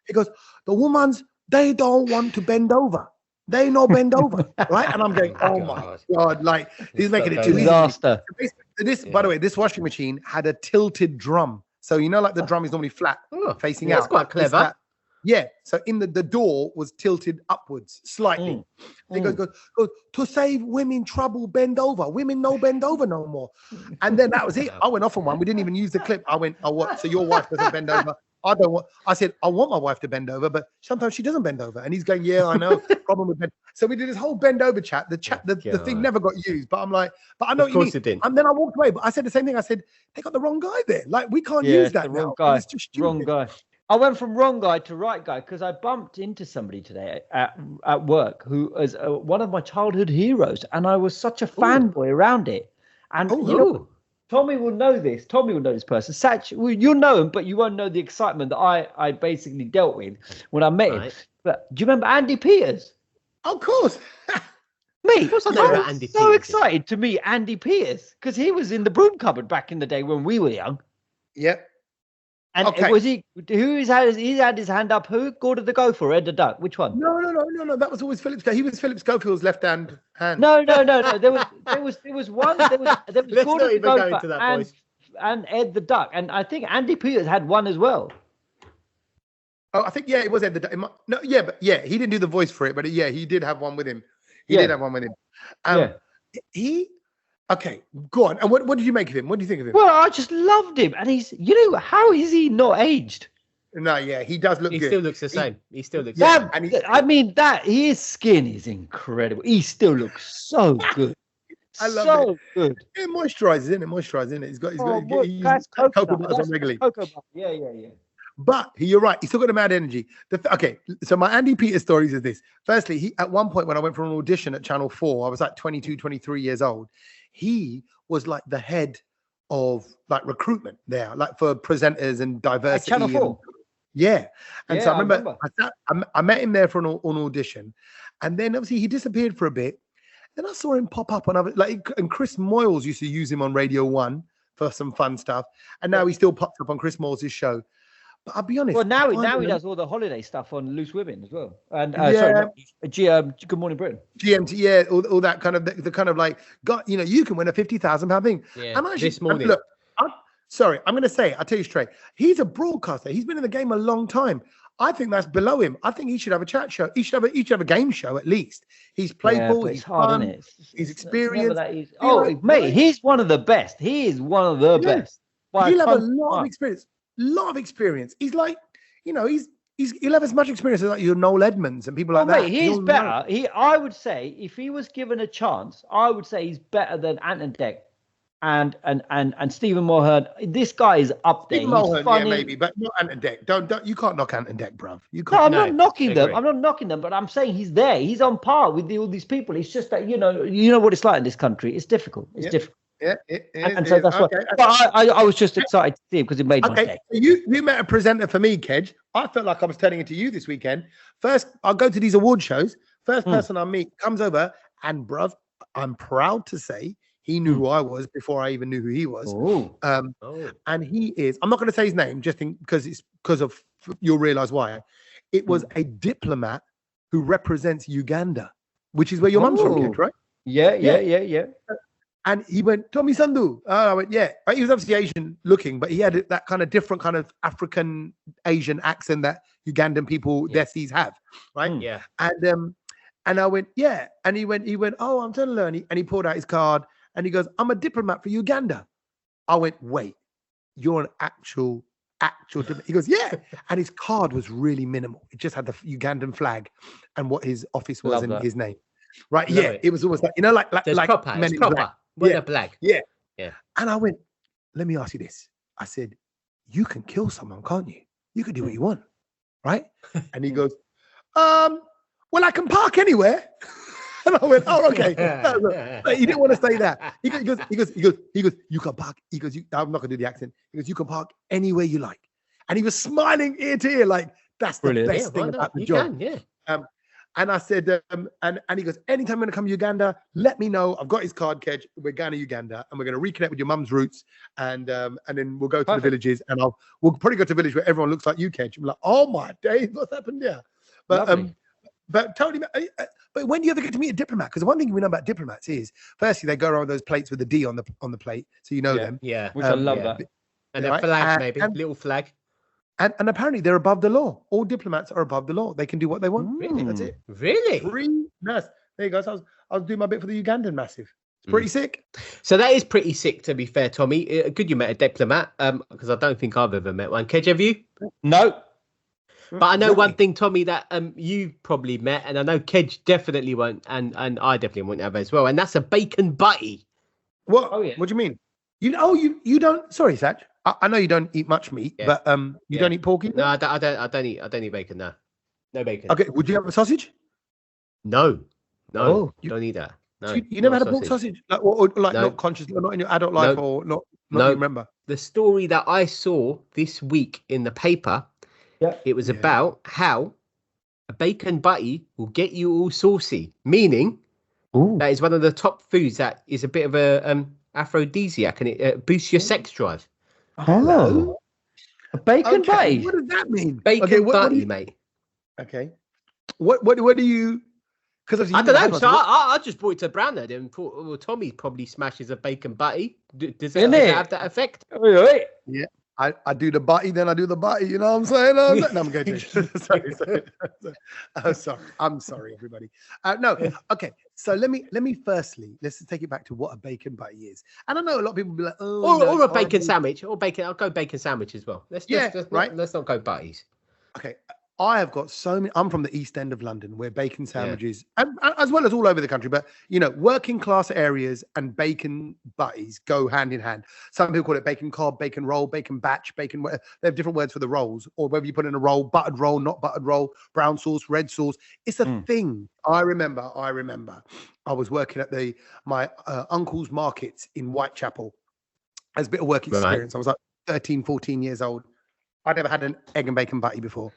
He goes, the woman's, they don't want to bend over. They no bend over, right? And I'm going, oh my God, like he's making it too
disaster.
Easy. By the way, this washing machine had a tilted drum. So like the drum is normally flat, facing out.
That's quite clever.
So in the door was tilted upwards slightly. They go, to save women trouble, bend over. Women no bend over no more. And then that was it. I went off on one. We didn't even use the clip. I went, oh what? So your wife doesn't bend over? I said, I want my wife to bend over, but sometimes she doesn't bend over. And he's going, yeah, I know. Problem with bend. So we did this whole bend over chat. The thing never got used. But I'm like, but I know what you mean. It didn't. And then I walked away. But I said the same thing. I said, they got the wrong guy there. Like, we can't use that now. It's just stupid.
Wrong guy. I went from wrong guy to right guy because I bumped into somebody today at work who is one of my childhood heroes. And I was such a fanboy around it. And Tommy will know this. Tommy will know this person. Sach, you'll know him, but you won't know the excitement that I basically dealt with when I met him. But do you remember Andy Peters?
Of course.
Me, I was so excited to meet Andy Peters because he was in the broom cupboard back in the day when we were young.
Yep.
And was he? He's had his hand up. Who? Gordon the Gopher, Ed the Duck? Which one?
No. That was always Phillips. He was Phillips Schofield's left-hand hand.
No. There was one. There was Gordon the Gopher and Ed the Duck, and I think Andy Peters had one as well.
Oh, I think it was Ed the Duck. He didn't do the voice for it, but he did have one with him. He did have one with him. Okay, go on. And what did you make of him? What do you think of him?
Well, I just loved him, and he's, how is he not aged?
No, he does look good.
He still looks the same. He still looks
the same. I mean, his skin is incredible. He still looks so good.
I love it.
Good.
It moisturizes, isn't it? He's got cocoa butter regularly.
Cocoa butter. Yeah.
But you're right. He's still got the mad energy. Okay, so my Andy Peters stories is this. Firstly, he at one point when I went for an audition at Channel 4, I was like 22, 23 years old. He was like the head of like recruitment there, like for presenters and diversity.
At Channel 4?
Yeah. And
yeah,
so I remember I met him there for an audition. And then obviously he disappeared for a bit. Then I saw him pop up on other, like, and Chris Moyles used to use him on Radio 1 for some fun stuff. And now he still pops up on Chris Moyles' show. But I'll be honest.
Well, now he does all the holiday stuff on Loose Women as well. And Good Morning Britain.
GMT, yeah, all that kind of the kind of like, God, you know, you can win a £50,000 thing.
Yeah,
and actually,
this morning.
Look, I'm going to say, I'll tell you straight. He's a broadcaster. He's been in the game a long time. I think that's below him. I think he should have a chat show. He should have a game show at least. He's playful. He's hard, isn't it? He's experienced.
Mate, he's one of the best. He is one of the best.
He'll have a lot of experience. Lot of experience. He's like, you know, he'll have as much experience as like your Noel Edmonds and people like that.
Mate, he's better. I would say if he was given a chance, I would say he's better than Ant and Dec and Stephen Mulhern. This guy is up there.
Stephen Mulhern, yeah, maybe, but not Ant and Dec. Don't you can't knock Ant and Dec, bruv. You can't.
No, I'm not knocking them. I'm not knocking them, but I'm saying he's there. He's on par with all these people. It's just that you know what it's like in this country. It's difficult. It's difficult.
Yeah,
and so that's what. But I was just excited to see him because it made my day.
You met a presenter for me, Kedge. I felt like I was turning into you this weekend. First, I'll go to these award shows. First person I meet comes over, and bruv, I'm proud to say he knew who I was before I even knew who he was. And he is. I'm not going to say his name just because of you'll realize why. It was a diplomat who represents Uganda, which is where your mum's from, Kedge, right?
Yeah.
And he went, Tommy Sandu. I went, yeah. He was obviously Asian looking, but he had that kind of different kind of African Asian accent that Ugandan people, Desis have, right?
Yeah.
And I went, yeah. And he went, oh, I'm trying to learn. And he pulled out his card and he goes, I'm a diplomat for Uganda. I went, wait, you're an actual diplomat. He goes, yeah. And his card was really minimal. It just had the Ugandan flag and what his office was and his name. Right. It was almost like, like
proper.
Men
it's proper.
Black.
With a black.
Yeah. And I went, let me ask you this. I said, you can kill someone, can't you? You can do what you want, right? And he goes, well, I can park anywhere. And I went, oh, okay. He didn't want to say that. He goes, you can park. He goes, I'm not gonna do the accent. He goes, you can park anywhere you like. And he was smiling ear to ear, like that's the best thing about the job. And I said, and he goes, anytime I'm going to come to Uganda, let me know. I've got his card, Kedge. We're going to Uganda and we're going to reconnect with your mum's roots. And then we'll go to the villages and we'll probably go to a village where everyone looks like you, Kedge. I'm like, oh my days, what's happened there? But totally. But when do you ever get to meet a diplomat? Because one thing we know about diplomats is, firstly, they go around with those plates with the D on the plate, so you know them.
Yeah,
which I love that.
And a flag, maybe little flag.
And apparently they're above the law. All diplomats are above the law. They can do what they want. Really? That's it.
Really?
Nice. There you go. So I was doing my bit for the Ugandan massive. It's pretty sick.
So that is pretty sick, to be fair, Tommy. Good you met a diplomat, because I don't think I've ever met one. Kedge, have you?
No.
But I know one thing, Tommy, that you probably met, and I know Kedge definitely won't, and I definitely won't have as well, and that's a bacon butty.
What? Oh, yeah. What do you mean? You don't. Sorry, Sach. I know you don't eat much meat, but you don't eat pork either?
No, I don't eat bacon. No bacon.
Okay, would you have a sausage?
No, don't eat that. No,
you never had a pork sausage, not consciously, or not in your adult life, or not you remember.
The story that I saw this week in the paper, it was about how a bacon butty will get you all saucy, meaning that is one of the top foods that is a bit of a aphrodisiac, and it boosts your sex drive.
Hello. A bacon butty?
What does that mean?
Bacon butty, mate.
Okay. What do you... Because
I don't know. So I just brought it to Brownload and thought, well, Tommy probably smashes a bacon butty. Does it have that effect?
Really? Yeah. I do the butty, then I do the butty. You know what I'm saying? No, I'm going to. Sorry. I'm sorry, everybody. No. Okay. So let me firstly, let's take it back to what a bacon butty is. And I know a lot of people will be like,
or a bacon sandwich, or bacon. I'll go bacon sandwich as well. Let's not go butties.
Okay. I have got so many. I'm from the East End of London, where bacon sandwiches, and as well as all over the country, but working class areas and bacon butties go hand in hand. Some people call it bacon cob, bacon roll, bacon batch, bacon. They have different words for the rolls, or whether you put in a roll, buttered roll, not buttered roll, brown sauce, red sauce. It's a thing. I remember. I was working at my uncle's markets in Whitechapel as a bit of work experience. Right. I was like 13, 14 years old. I'd never had an egg and bacon butty before.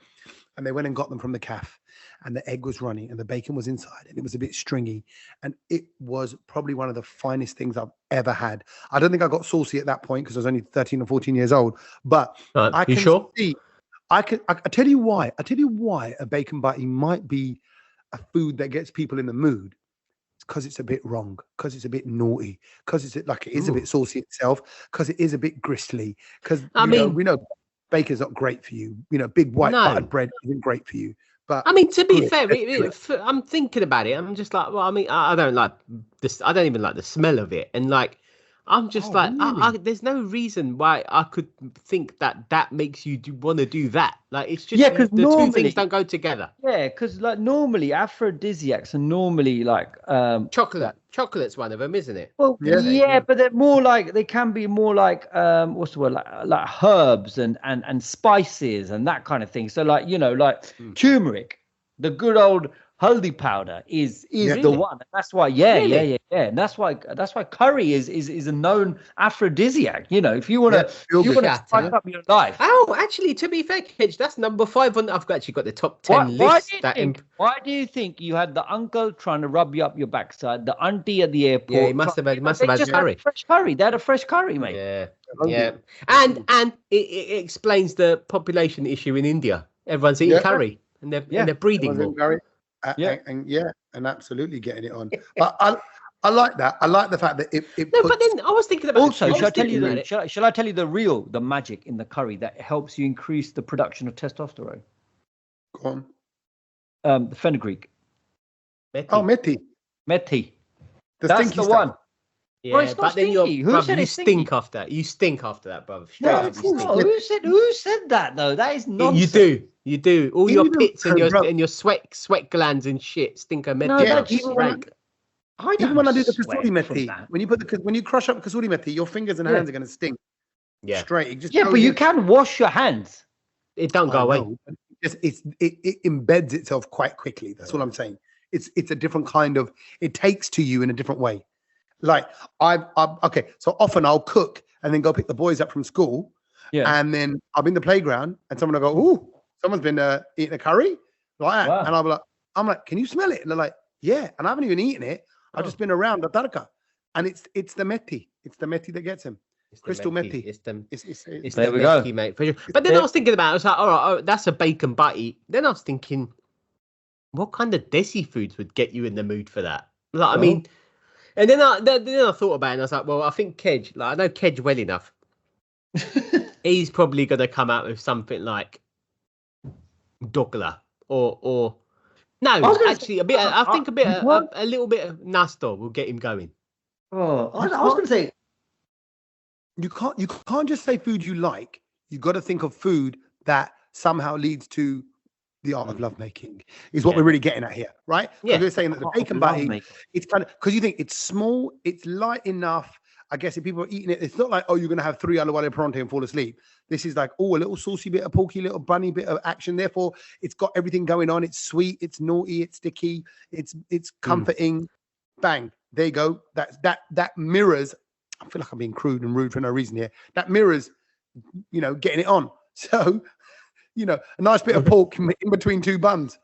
And they went and got them from the calf, and the egg was runny and the bacon was inside and it was a bit stringy. And it was probably one of the finest things I've ever had. I don't think I got saucy at that point because I was only 13 or 14 years old, but I can see, I tell you why. I tell you why a bacon butty might be a food that gets people in the mood. It's because it's a bit wrong, because it's a bit naughty, because it's like it is a bit saucy itself, because it is a bit gristly, because we know bacon's not great for you. Big white buttered bread isn't great for you. But
I mean, to be fair, I'm thinking about it. I'm just like, well, I mean, I don't like this. I don't even like the smell of it. And like, I'm just really? There's no reason why I could think that makes you want to do that. Like, it's just because the two things don't go together.
Yeah, because like normally aphrodisiacs are normally like
chocolate. Chocolate's one of them, isn't it?
Well, yeah, but they're more like they can be more like what's the word, like herbs and spices and that kind of thing. So like turmeric, the good old haldi powder is the one. And that's why, yeah. And that's why curry is a known aphrodisiac. If you want to spice up your life.
Oh, actually, to be fair, Kedge, that's number 5 on. I've actually got the top 10 list.
Why do you think you had the uncle trying to rub you up your backside, the auntie at the airport?
Yeah, he must have had curry.
Fresh curry. They had a fresh curry, mate.
Yeah. And it explains the population issue in India. Everyone's eating curry and they're breeding more.
And absolutely getting it on. But I like that. I like the fact that it
but then I was thinking about
also. Shall I tell you the magic in the curry that helps you increase the production of testosterone?
Go on.
The fenugreek.
Methi.
That's the one.
Yeah, well, but then you stink after that. You stink after that, brother.
No, who said that though? That is nonsense.
You do. All your pits and your sweat glands and shit stink of methi.
Even when I do the kasuri methi, when you crush up kasuri methi, your fingers and hands are going to stink.
Yeah,
straight.
But you can wash your hands.
It don't go away.
It embeds itself quite quickly. That's what I'm saying. It's a different kind of. It takes to you in a different way. Like so often I'll cook and then go pick the boys up from school, and then I'm in the playground and someone will go, "Ooh, someone's been eating a curry," like that, wow. And I'm like, "Can you smell it?" And they're like, "Yeah," and I haven't even eaten it. I've just been around the tarka, and it's the methi. It's the methi that gets him. Crystal methi.
It's
there we go,
mate. For sure. But then I was thinking about it. I was like, all right, that's a bacon butty. Then I was thinking, what kind of desi foods would get you in the mood for that? Like, I mean. And then I thought about it and I was like, well, I think Kedge, I know Kedge well enough. He's probably going to come out with something like dokla or no, actually a little bit of nasto will get him going.
Oh, I was going to say,
you can't just say food you like. You got to think of food that somehow leads to the art of lovemaking is what we're really getting at here, right? Yeah. We're saying that the bacon butty, it's kind of, because you think it's small, it's light enough. I guess if people are eating it, it's not like, oh, you're going to have 3 aloo wale parathe and fall asleep. This is like, oh, a little saucy bit of porky, little bunny bit of action. Therefore, it's got everything going on. It's sweet, it's naughty, it's sticky, it's comforting. Bang, there you go. That mirrors, I feel like I'm being crude and rude for no reason here. That mirrors, getting it on. So, a nice bit of pork in between 2 buns.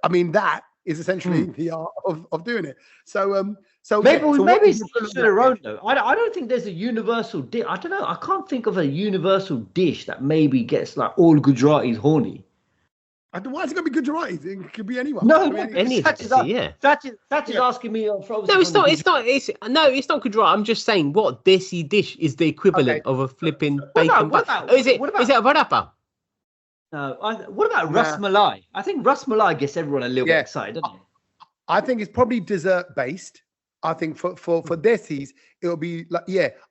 I mean, that is essentially the art of doing it. So
maybe it's their own though. I don't think there's a universal dish. I don't know. I can't think of a universal dish that maybe gets like all Gujaratis horny.
Why is it going to be Gujaratis? It could be anyone.
No,
any.
That is asking me.
No, it's not. It's not Gujarat. I'm just saying, what desi dish is the equivalent of a flipping bacon? Is it a varapa?
No, what about Ras Malai? I think Ras Malai gets everyone a little bit excited, doesn't it?
I think it's probably dessert based. I think for desis, it'll be like,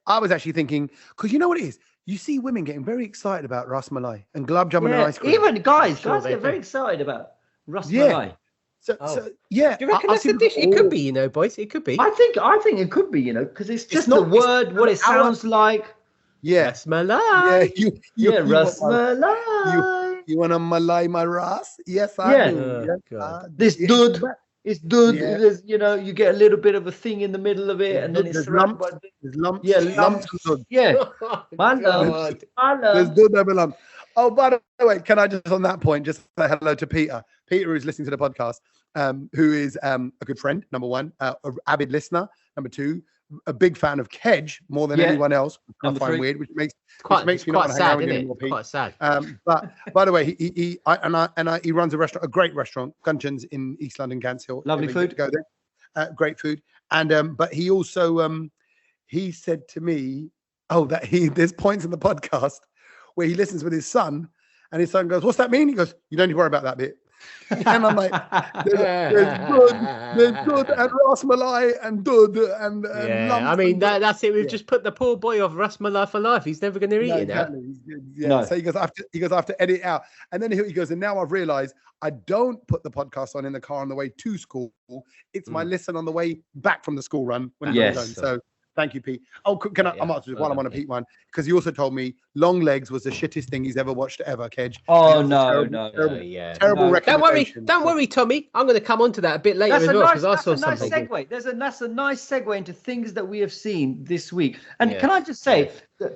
I was actually thinking, because you know what it is? you see women getting very excited about ras malai and gulab jamun and ice cream.
Even guys get very excited about ras malai.
So yeah.
Do you reckon that's a dish? It could be, boys. It could be.
I think it could be, because it's just the word, what it sounds like.
Yeah.
Ras malai.
Yeah,
ras malai.
You want to malai my ras? Yes, I do.
This dude. It's dude. There's, you get a little bit of a thing in the middle of it, and then it's
lumps. There's lumps.
Yeah, lumps. Yeah. My love.
There's dude over lumps. Oh, by the way, can I just on that point just say hello to Peter? Peter, who's listening to the podcast, who is a good friend, number one, an avid listener, number two, a big fan of Kedge more than anyone else. I find weird, which makes me not want to hang out with him anymore, Pete.
Quite sad.
But by the way, he runs a great restaurant, Gungeons in East London, Gants Hill.
Lovely food.
Go there, great food. And but he also he said to me, that there's points in the podcast where he listens with his son, and his son goes, "What's that mean?" He goes, "You don't need to worry about that bit." And I'm like, there's good and ras malai and dud and
I mean that's it. We've just put the poor boy off ras malai for life. He's never going to eat it now.
No. So he goes, I have to edit it out. And then he goes, and now I've realized I don't put the podcast on in the car on the way to school. It's my listen on the way back from the school run when I'm home. So thank you, Pete. Oh, can I might as well while I'm on a Pete one, because he also told me Long Legs was the shittest thing he's ever watched ever, Kedge.
Oh, no.
Terrible recommendation.
Don't worry, Tommy. I'm going to come on to that a bit later as well, because I saw something.
That's a nice segue into things that we have seen this week. And can I just say,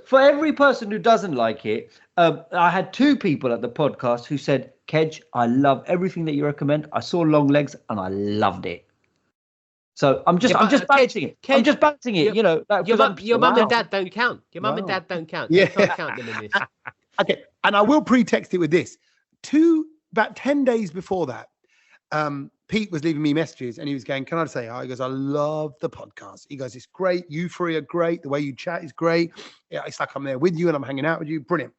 for every person who doesn't like it, I had two people at the podcast who said, Kedge, I love everything that you recommend. I saw Long Legs and I loved it. So I'm just balancing it. I'm just balancing it.
Your mum and dad don't count. Your mum and dad don't count.
Yeah.
You can't count them in this.
Okay, and I will pretext it with this. About 10 days before that, Pete was leaving me messages and he was going, "Can I say hi?" He goes, "I love the podcast." He goes, "It's great. You three are great. The way you chat is great. Yeah, it's like I'm there with you and I'm hanging out with you. Brilliant."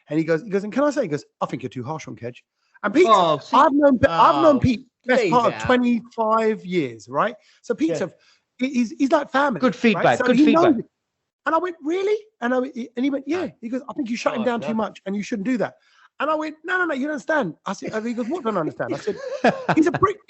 And he goes, "And can I say?" He goes, "I think you're too harsh on Kedge." And Pete, I've known Pete best part of 25 years, right? So Pete's he's like family.
Good feedback.
Right? So
good feedback.
And I went, "Really?" And he went, "Yeah." He goes, "I think you shut him down too much and you shouldn't do that." And I went, no, you don't understand. I said, he goes, "What don't I understand?" I said, he's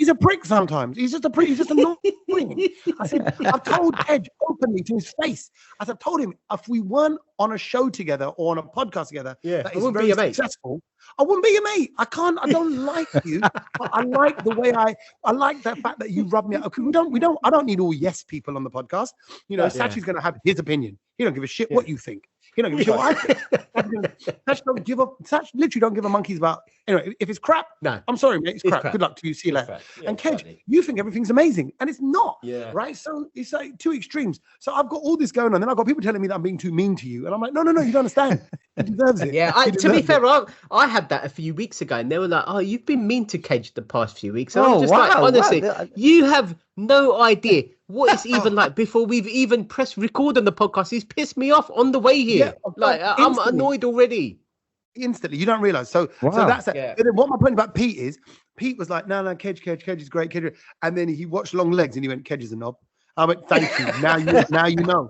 a prick sometimes. He's just annoying. I said, I've told Kedge openly to his face. I said, I've told him if we weren't on a show together or on a podcast together, that is very successful, I wouldn't be your mate. I don't like you. I like the way I like the fact that you rub me out. Okay, I don't need all yes people on the podcast. Sach is going to have his opinion. He don't give a shit what you think. He don't give a shit what I think. Sach literally don't give a monkey's about. Anyway, if it's crap, no, I'm sorry, mate. It's crap. Good luck to you. See you later. And Kedge, you think everything's amazing, and it's not. Yeah. Right. So it's like two extremes. So I've got all this going on, then I've got people telling me that I'm being too mean to you, and I'm like, no, you don't understand. He deserves it.
Yeah. To be fair, I had that a few weeks ago, and they were like, "Oh, you've been mean to Kedge the past few weeks." And I'm just like, honestly, you have no idea what it's even like before we've even pressed record on the podcast. He's pissed me off on the way here. I'm annoyed already.
Instantly, you don't realize. So that's it. Yeah. What my point about Pete is, Pete was like, no, Kedge is great, Kedge. And then he watched Long Legs and he went, "Kedge is a knob." I went, "Thank you. Now you know.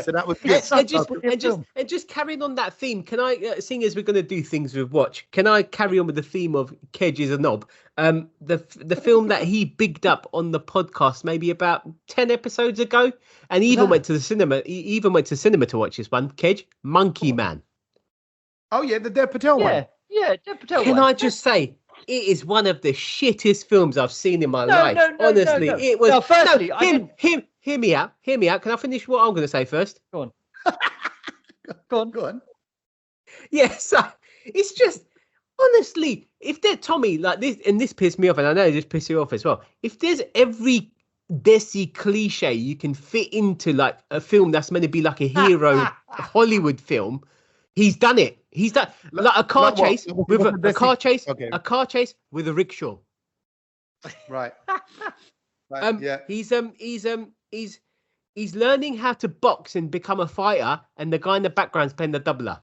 So that was
and just carrying on that theme. Can I, seeing as we're going to do things with watch, can I carry on with the theme of Kedge is a knob? The film that he bigged up on the podcast maybe about 10 episodes ago, and he even went to the cinema. He even went to cinema to watch this one. Kedge, Monkey Man.
Oh yeah, the Dev Patel one.
Yeah, Dev Patel.
Can I just say? It is one of the shittest films I've seen in my life. Honestly, it was.
Firstly,
hear me out. Hear me out. Can I finish what I'm going to say first?
Go on.
Yeah, so it's just honestly, if they're Tommy like this, and this pissed me off, and I know it just pissed you off as well. If there's every Desi cliche you can fit into like a film that's meant to be like a hero Hollywood film, he's done it. He's done like a car chase with a car chase, a car chase with a rickshaw.
Right.
Yeah. He's learning how to box and become a fighter, and the guy in the background's playing the doubler.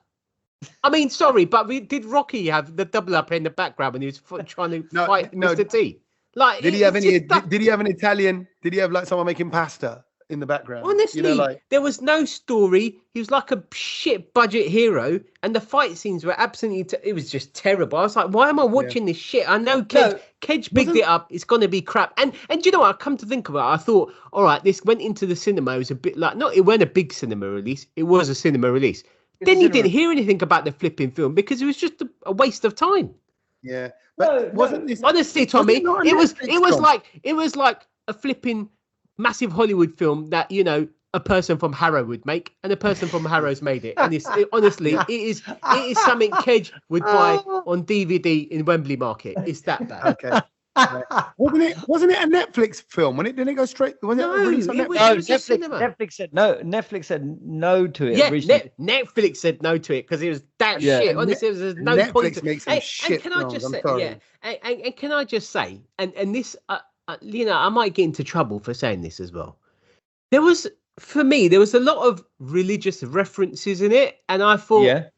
I mean, sorry, but did Rocky have the doubler playing the background when he was trying to fight Mr. T? Like,
did he have any? Did he have an Italian? Did he have like someone making pasta? in the background.
Honestly, there was no story. He was like a shit budget hero, and the fight scenes were absolutely. It was just terrible. I was like, why am I watching this shit? I know Kedge bigged it up. It's gonna be crap. And do you know what? I come to think about it, I thought, all right, this went into the cinema. It was a bit like it wasn't a big cinema release. It was a cinema release. Then you didn't hear anything about the flipping film because it was just a waste of time.
Yeah, but wasn't this
honestly, Tommy? It was like a flipping massive Hollywood film that a person from Harrow would make, and a person from Harrow's made it. And honestly, it is something Kedge would buy on DVD in Wembley Market. It's that bad.
Okay. Wasn't it a Netflix film? Didn't it go straight? Was it released on Netflix?
Netflix said no to it.
Yeah, Netflix said no to it because it was that shit. Honestly, there's no
Netflix
point to
makes some shit.
And can I just say, and can I just say, and this, I might get into trouble for saying this as well. For me, there was a lot of religious references in it, and I thought,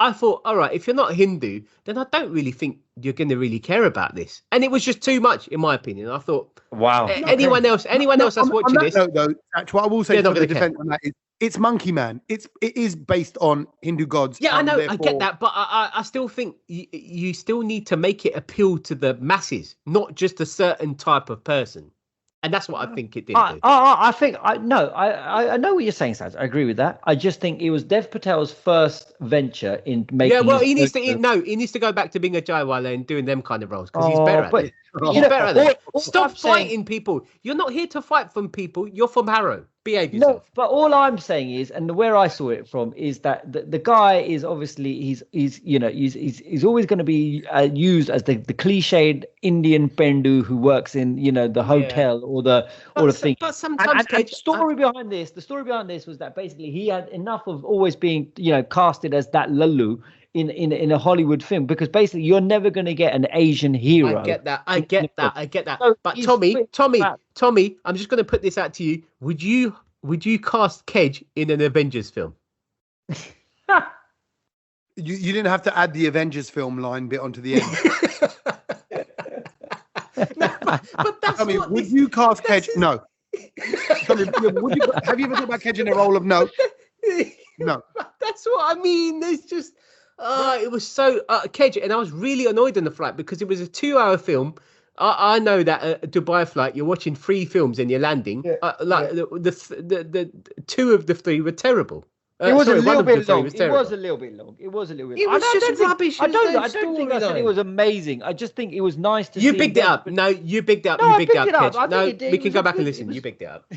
I thought, all right, if you're not Hindu, then I don't really think you're going to really care about this. And it was just too much, in my opinion. I thought,
wow.
Anyone else that's watching this?
No, what I will say for the defense on that is, it's Monkey Man. It is based on Hindu gods.
Yeah, I know, I get that, but I still think you still need to make it appeal to the masses, not just a certain type of person. And that's what I think it did.
I know what you're saying, Sach. I agree with that. I just think it was Dev Patel's first venture in making.
Yeah, well, he needs to go back to being a Jaiwala and doing them kind of roles because he's better at it. He's better at it. Stop fighting people. You're not here to fight from people. You're from Harrow. Behave yourself.
No, but all I'm saying is, and where I saw it from is that the guy is obviously he's always going to be used as the cliched Indian Pendu who works in the hotel or the thing.
But sometimes
the story behind this was that basically he had enough of always being casted as that Lallu in a Hollywood film, because basically you're never going to get an Asian hero.
I get that. So but Tommy, I'm just going to put this out to you. Would you cast Kedge in an Avengers film?
You didn't have to add the Avengers film line bit onto the end.
No, but that's
would you cast Kedge? No. Have you ever thought about Kedge in a role of no? No.
That's what I mean. There's just it was so Kedge, and I was really annoyed on the flight because it was a 2-hour film. I know that a Dubai flight, you're watching 3 films and you're landing. The 2 of the 3 were terrible.
It was a little bit long. It was a little bit long. It was
just rubbish.
I don't think I said it was amazing. I just think it was nice to see.
You bigged it up. No, you bigged it up.
No,
you bigged it up.
Kedge.
No, we can go back and listen. You bigged it up.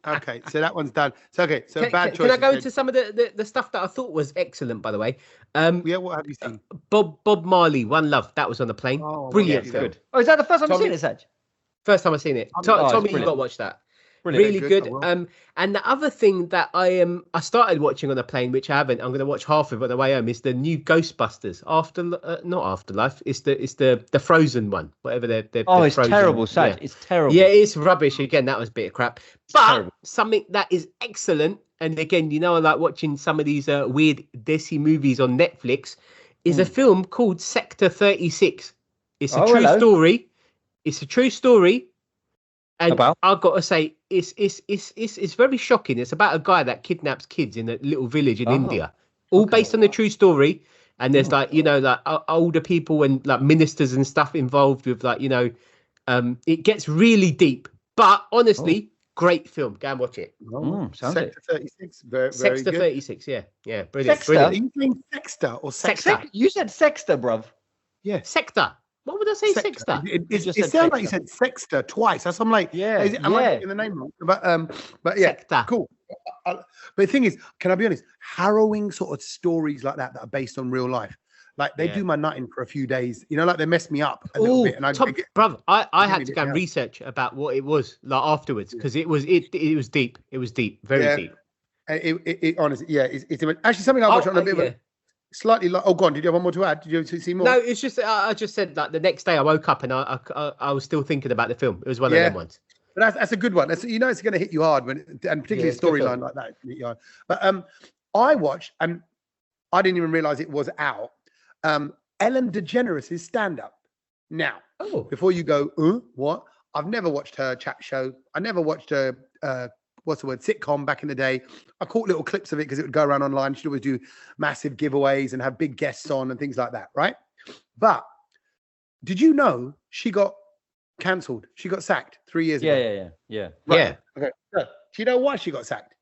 Okay, so that one's done. So so bad choice.
Can I go into some of the stuff that I thought was excellent, by the way?
What have you seen?
Bob Marley, One Love. That was on the plane. Brilliant film.
Good. Oh, is that the first time you've seen it, Sach?
First time I've seen it. Tommy, you got to watch that. Brilliant. Really good. And the other thing that I started watching on a plane, which I haven't, I'm going to watch half of it on the way home, is the new Ghostbusters. Not Afterlife. It's the Frozen one. Whatever they're
it's terrible, Sach. It's terrible.
Yeah, it's rubbish. Again, that was a bit of crap. But something that is excellent, and again, I like watching some of these weird Desi movies on Netflix, is a film called Sector 36. It's a true story. It's a true story. And I've got to say, it's very shocking. It's about a guy that kidnaps kids in a little village in India, all based on a true story. And there's older people and like ministers and stuff involved with it gets really deep. But honestly, great film. Go and watch it.
Sector 36, very
Sector
good.
36, yeah, brilliant.
Sexter?
Are you saying Sexter or Sexter?
You said Sexter, bruv.
Yeah,
Sector. What would I say, Sexter?
It sounds like you said Sexter twice. That's I'm like, am I getting the name wrong? But yeah,
Sexter.
Cool. But the thing is, can I be honest? Harrowing sort of stories like that are based on real life. Like they do my nutting for a few days. Like they mess me up a little bit. And
I had to go and research about what it was like afterwards because it was deep. It was deep, very deep.
It honestly, it's actually something I watched on a bit of a. Slightly like, go on. Did you have one more to add? Did you see more?
No, it's just I just said like the next day I woke up and I was still thinking about the film. It was one of them ones.
But that's a good one. It's going to hit you hard and particularly a storyline like that hit you hard. But I watched and I didn't even realize it was out. Ellen DeGeneres' stand-up. Now, before you go, what? I've never watched her chat show. I never watched her, sitcom back in the day. I caught little clips of it because it would go around online. She'd always do massive giveaways and have big guests on and things like that, right? But did you know she got cancelled? She got sacked 3 years ago.
Yeah.
Right. Yeah. Okay. So, do you know why she got sacked?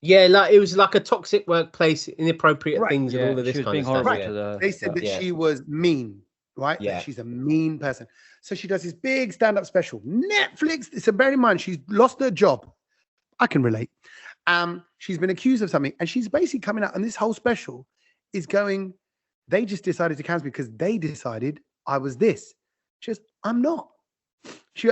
Yeah, like it was like a toxic workplace, inappropriate things, and all of this kind of stuff.
Right. They said that she was mean, right? Yeah. That she's a mean person. So she does this big stand-up special. Netflix. So bear in mind, she's lost her job. I can relate. She's been accused of something, and she's basically coming out, and this whole special is going, they just decided to cancel me because they decided I was this. She goes, I'm not.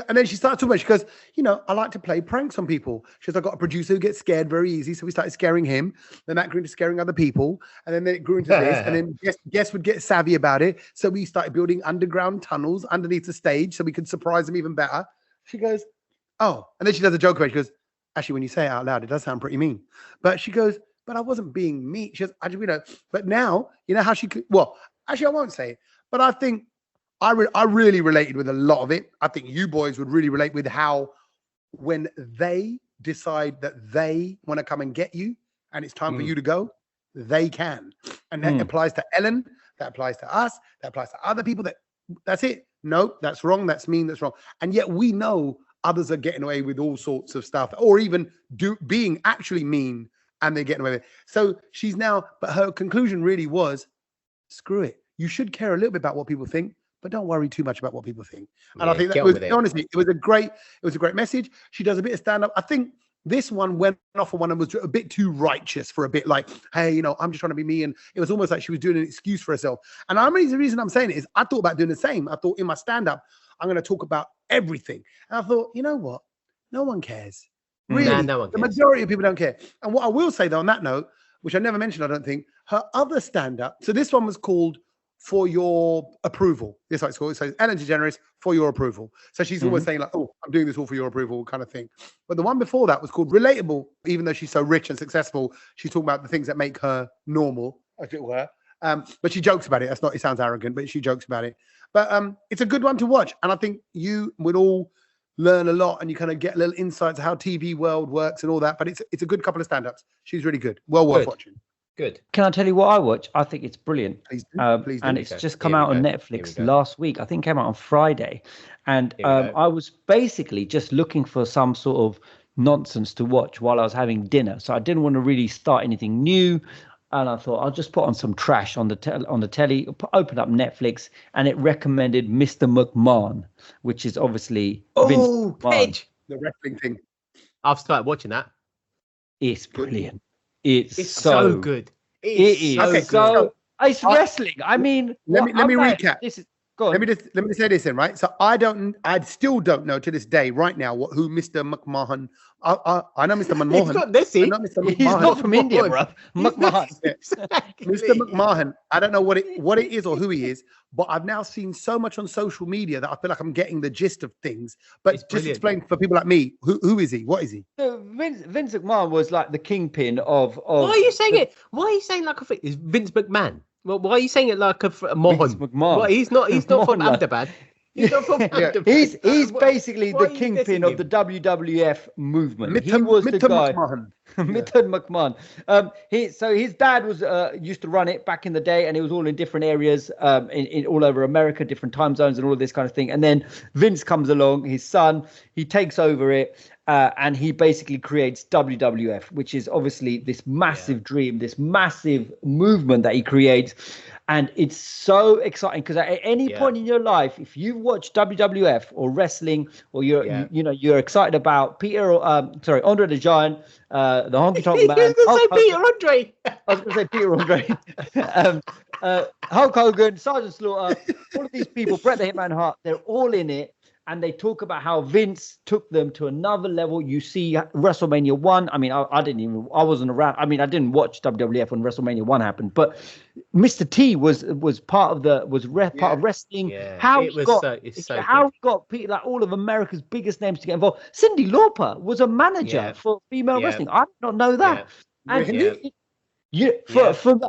And then she started talking about, she goes, you know, I like to play pranks on people. She goes, I got a producer who gets scared very easy. So we started scaring him. Then that grew into scaring other people. And then it grew into this. And then guests would get savvy about it. So we started building underground tunnels underneath the stage so we could surprise them even better. She goes, oh. And then she does a joke about it. She goes, actually, when you say it out loud, it does sound pretty mean. But she goes, but I wasn't being mean. She goes, but now, you know how she could, well, actually, I won't say it. But I think I really related with a lot of it. I think you boys would really relate with how when they decide that they want to come and get you and it's time for you to go, they can. And that applies to Ellen, that applies to us, that applies to other people. That's it. No, that's wrong. That's mean. That's wrong. And yet we know others are getting away with all sorts of stuff, or even being actually mean, and they're getting away with it. So she's now, but her conclusion really was, screw it. You should care a little bit about what people think, but don't worry too much about what people think. And I think that was, honestly, it was a great message. She does a bit of stand-up. I think this one went off on one and was a bit too righteous for a bit, like, hey, you know, I'm just trying to be me. And it was almost like she was doing an excuse for herself. And the reason I'm saying it is I thought about doing the same. I thought in my stand-up, I'm going to talk about everything. And I thought, you know what? No one cares. Really, no one cares. The majority of people don't care. And what I will say, though, on that note, which I never mentioned, I don't think, her other stand-up, so this one was called For Your Approval. This is what it's called. So Ellen DeGeneres, For Your Approval. So she's always saying like, oh, I'm doing this all for your approval kind of thing. But the one before that was called Relatable. Even though she's so rich and successful, she's talking about the things that make her normal, as it were. But she jokes about it. It sounds arrogant, but she jokes about it. But it's a good one to watch. And I think you would all learn a lot and you kind of get little insights of how TV world works and all that. But it's a good couple of stand-ups. She's really good. Well worth watching.
Good.
Can I tell you what I watch? I think it's brilliant.
Please do.
And it's just come out on Netflix last week. I think it came out on Friday. And I was basically just looking for some sort of nonsense to watch while I was having dinner. So I didn't want to really start anything new. And I thought I'll just put on some trash on the telly, open up Netflix, and it recommended Mr. McMahon, which is obviously
Vince McMahon.
The wrestling thing.
I've started watching that.
It's brilliant. It's
so good.
It is. Okay, so it's wrestling. I mean,
let me recap.
This is go on.
Let me say this in, right? So I still don't know to this day right now who Mr. McMahon. I know Mr. McMahon.
He's not this.
He's not from India, bro. McMahon.
Mr. McMahon. I don't know what it is or who he is, but I've now seen so much on social media that I feel like I'm getting the gist of things. But just explain for people like me, who is he? What is he?
So Vince McMahon was like the kingpin of.
Why are you saying it? Why are you saying like is Vince McMahon? Well, why are you saying it like a Mohan?
Vince McMahon.
Well, he's not from Ahmedabad. He's
basically the kingpin of the WWF movement. He was the guy. Mithun McMahon. So his dad was used to run it back in the day, and it was all in different areas, in all over America, different time zones, and all of this kind of thing. And then Vince comes along, his son, he takes over it. And he basically creates WWF, which is obviously this massive dream, this massive movement that he creates. And it's so exciting because at any point in your life, if you watch WWF or wrestling, or you're excited about Andre the Giant, the Honky Tonk Man.
You were going to say Peter Andre.
I was going to say Peter Andre. Hulk Hogan, Sergeant Slaughter, all of these people, Bret the Hitman Hart, they're all in it. And they talk about how Vince took them to another level. You see WrestleMania 1. I mean, I wasn't around. I mean, I didn't watch WWF when WrestleMania 1 happened. But Mr. T was part of wrestling. Yeah, how he got people, like all of America's biggest names to get involved. Cyndi Lauper was a manager for female wrestling. I did not know that.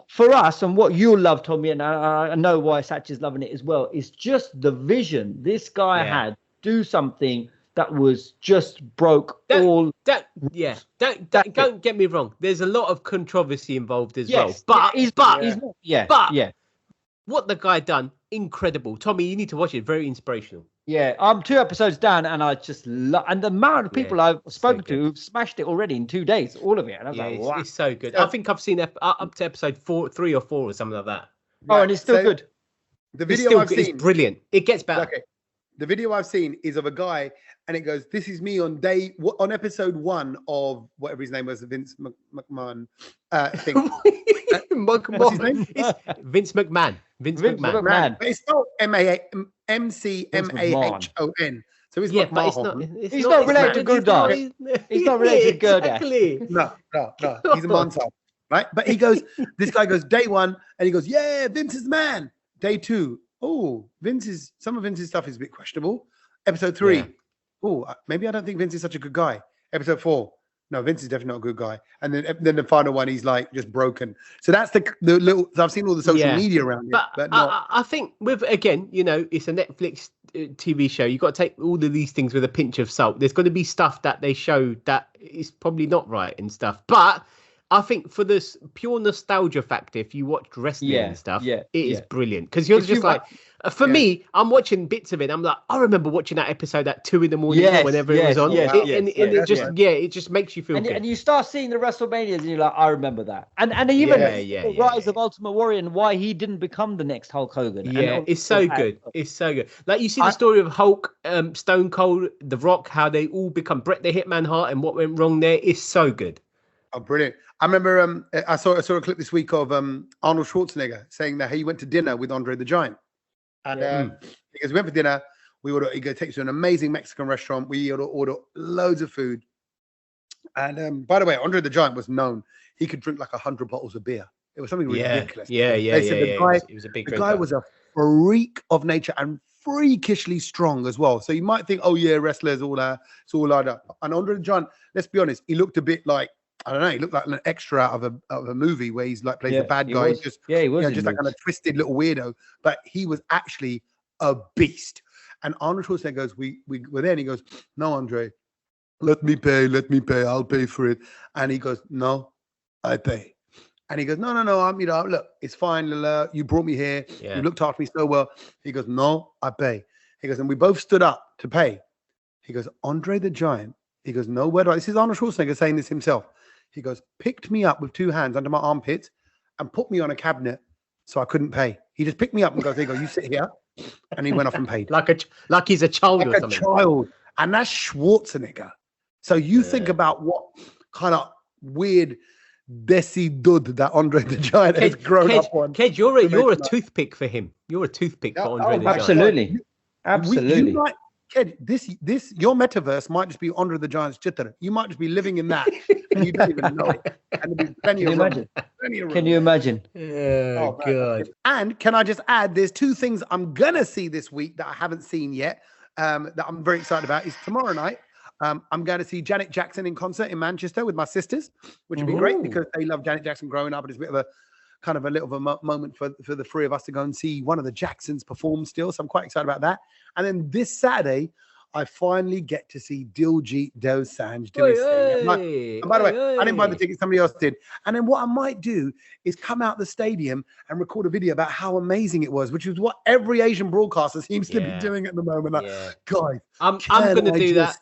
For us, and what you'll love, Tommy, and I know why Sach is loving it as well, is just the vision this guy had do something that was just broke all.
Don't get me wrong. There's a lot of controversy involved as well. But what the guy done, incredible. Tommy, you need to watch it. Very inspirational.
Yeah, I'm 2 episodes down, and I just love, and the amount of people I've spoken to who've smashed it already in 2 days, all of it. And I was like, wow,
it's so good. I think I've seen up to episode 3 or 4 or something like that.
Oh, and it's still good.
The video I've seen
is brilliant. It gets better.
Okay. The video I've seen is of a guy, and it goes, "This is me on episode 1 of whatever his name was, Vince McMahon thing." What's his name?
It's Vince McMahon. Vince McMahon.
But it's spelled McMahon. So it's McMahon.
He's not related to Gurdas. He's not related to Gurdas.
Exactly. No. He's a Montauk, right? But he goes, this guy goes day 1, and he goes, "Yeah, Vince is the man." Day 2, oh, some of Vince's stuff is a bit questionable. Episode 3, oh, maybe I don't think Vince is such a good guy. Episode 4, no, Vince is definitely not a good guy. And then the final one, he's like just broken. So that's the little. I've seen all the social media around it, but not.
I think with again, it's a Netflix TV show. You've got to take all of these things with a pinch of salt. There's going to be stuff that they show that is probably not right and stuff, but I think for this pure nostalgia factor, if you watch wrestling and stuff, it is brilliant. Because you're just for me, I'm watching bits of it. I'm like, I remember watching that episode at 2 a.m. whenever it was on. It just makes you feel good.
And you start seeing the WrestleManias and you're like, I remember that. And even the rise of Ultimate Warrior and why he didn't become the next Hulk Hogan.
Yeah, it's so good. It's so good. Like you see the story of Hulk, Stone Cold, The Rock, how they all become Bret the Hitman Hart and what went wrong there. It's so good.
Oh, brilliant. I remember I saw a clip this week of Arnold Schwarzenegger saying that he went to dinner with Andre the Giant. And because we went for dinner, he takes us to an amazing Mexican restaurant. We order loads of food. And by the way, Andre the Giant was known. He could drink like 100 bottles of beer. It was something ridiculous.
The
guy was a freak of nature and freakishly strong as well. So you might think, oh yeah, wrestlers, all that. It's all like that. And Andre the Giant, let's be honest, he looked a bit like, I don't know. He looked like an extra out of a movie where he's like plays the bad guy. He's just
he was
just that kind of twisted little weirdo. But he was actually a beast. And Arnold Schwarzenegger goes, we were there, and he goes, "No, Andre, let me pay. I'll pay for it." And he goes, "No, I pay." And he goes, "No. Look, it's fine. You brought me here. You looked after me so well." He goes, "No, I pay." He goes, and we both stood up to pay. He goes, Andre the Giant. He goes, "No word." This is Arnold Schwarzenegger saying this himself. He goes, picked me up with 2 hands under my armpits and put me on a cabinet so I couldn't pay. He just picked me up and goes, "There you go, you sit here." And he went off and paid.
like he's a child or something.
Child. And that's Schwarzenegger. So you think about what kind of weird Desi dud that Andre the Giant has grown up on.
Ked, you're a toothpick for him. You're a toothpick for Andre the Giant.
Absolutely.
Ked, this your metaverse might just be Andre the Giant's chitter. You might just be living in that and you don't even know it. And there'll be plenty of room.
Can you imagine?
Oh God.
And can I just add, there's 2 things I'm gonna see this week that I haven't seen yet, that I'm very excited about. Is tomorrow night. I'm going to see Janet Jackson in concert in Manchester with my sisters, which would be great because they love Janet Jackson growing up. And it's a bit of a kind of a little moment for the 3 of us to go and see one of the Jacksons perform still. So I'm quite excited about that. And then this Saturday, I finally get to see Diljit Dosanjh do his thing. And by the way, I didn't buy the ticket, somebody else did. And then what I might do is come out the stadium and record a video about how amazing it was, which is what every Asian broadcaster seems to be doing at the moment. Like, guys,
I'm going to do that.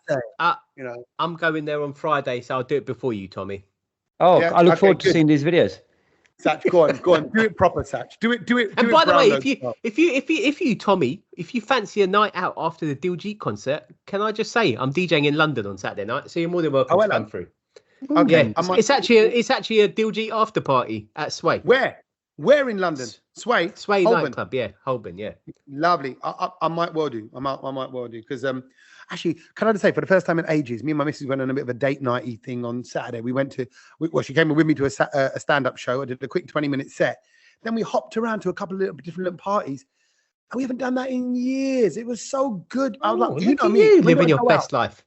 I'm going there on Friday, so I'll do it before you, Tommy.
Oh, yeah, I look forward to seeing these videos.
Sach, go on, do it proper, Sach. Do it.
And by the way, if you, Tommy, if you fancy a night out after the Diljit concert, can I just say I'm DJing in London on Saturday night, so you're more than welcome to come through.
Okay,
yeah, it's actually a Diljit after party at Sway.
Where in London? Sway
Holborn. Nightclub, Holborn, yeah.
Lovely. I might well do. I might well do because actually, can I just say, for the first time in ages, me and my missus went on a bit of a date nighty thing on Saturday. We went to, she came with me to a stand-up show. I did a quick 20-minute set. Then we hopped around to a couple of different little parties. And we haven't done that in years. It was so good. I was like, you know me.
You living your best life.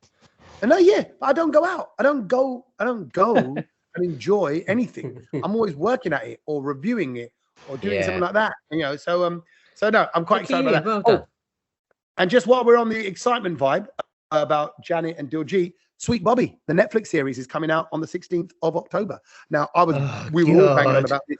No, but I don't go out. I don't go and enjoy anything. I'm always working at it or reviewing it or doing something like that. So no, I'm quite excited about that.
Well done.
And just while we're on the excitement vibe about Janet and Diljit, Sweet Bobby, the Netflix series, is coming out on the 16th of October. Now, we were all banging on about it.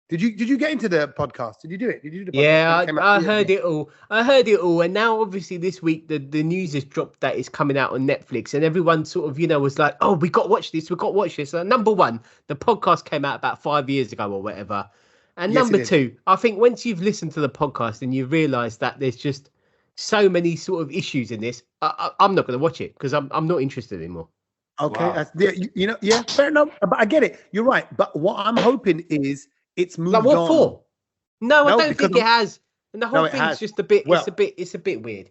Did you get into the podcast? Did you do it? Did you do the podcast?
Yeah, I heard it all. I heard it all. And now, obviously, this week, the news has dropped that it's coming out on Netflix. And everyone sort of, was like, oh, we got to watch this. We got to watch this. Number one, the podcast came out about 5 years ago or whatever. And number two, I think once you've listened to the podcast and you realise that there's just so many sort of issues in this, I'm not going to watch it because I'm not interested anymore.
Okay. Wow. Fair enough. But I get it. You're right. But what I'm hoping is, it's moved on.
What for? No, I don't think it has. And the whole thing's just a bit. Well, it's a bit weird.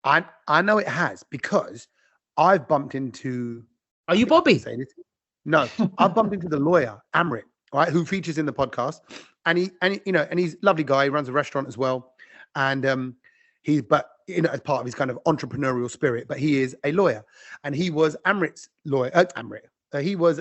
I know it has because I've bumped into.
Are you Bobby?
No, I've bumped into the lawyer Amrit, right, who features in the podcast, and he's a lovely guy. He runs a restaurant as well, and as part of his kind of entrepreneurial spirit, but he is a lawyer, and he was Amrit's lawyer. He was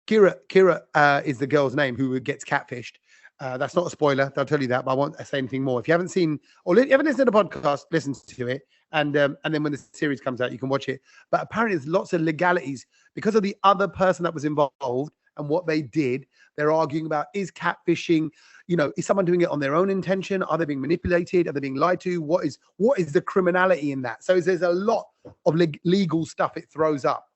Kira is the girl's name who gets catfished. That's not a spoiler. I'll tell you that, but I won't say anything more. If you haven't seen or you haven't listened to the podcast, listen to it. And then when the series comes out, you can watch it. But apparently there's lots of legalities because of the other person that was involved and what they did. They're arguing about, is catfishing, is someone doing it on their own intention? Are they being manipulated? Are they being lied to? What is the criminality in that? So there's a lot of legal stuff it throws up.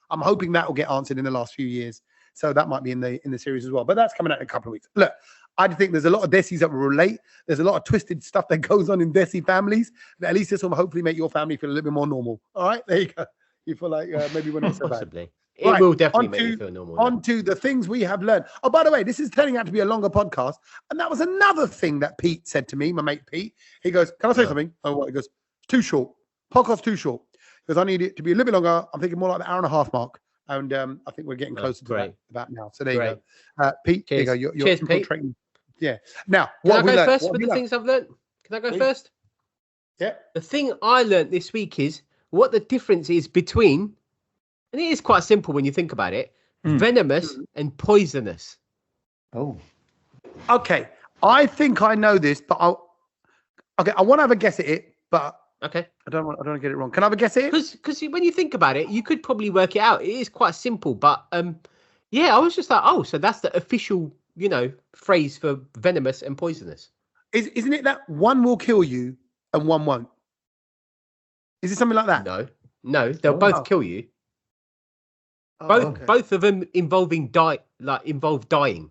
I'm hoping that will get answered in the last few years. So that might be in the series as well. But that's coming out in a couple of weeks. Look, I think there's a lot of Desis that will relate. There's a lot of twisted stuff that goes on in Desi families. But at least this will hopefully make your family feel a little bit more normal. All right, there you go. You feel like maybe we're not so
Possibly.
bad.
It will definitely make you feel normal.
On to the things we have learned. Oh, by the way, this is turning out to be a longer podcast. And that was another thing that Pete said to me, my mate Pete. He goes, can I say something? Oh, what? He goes, it's too short. Podcast's too short. Because I need it to be a little bit longer. I'm thinking more like the hour and a half mark. And I think we're getting closer to that about now. So there you go. Pete,
cheers.
There you go. You're
cheers, Pete.
Yeah. Now,
can I go first with the things I've learned? Can I go first?
Yeah.
The thing I learned this week is what the difference is between, and it is quite simple when you think about it, venomous and poisonous.
Oh.
Okay. I think I know this, but I want to have a guess at it, but
okay.
I don't want to get it wrong. Can I have a guess at it?
Because when you think about it, you could probably work it out. It is quite simple, but I was just like, oh, so that's the official, phrase for venomous and poisonous.
Isn't it that one will kill you and one won't? Is it something like that?
No, they'll both kill you. Both of them involve dying.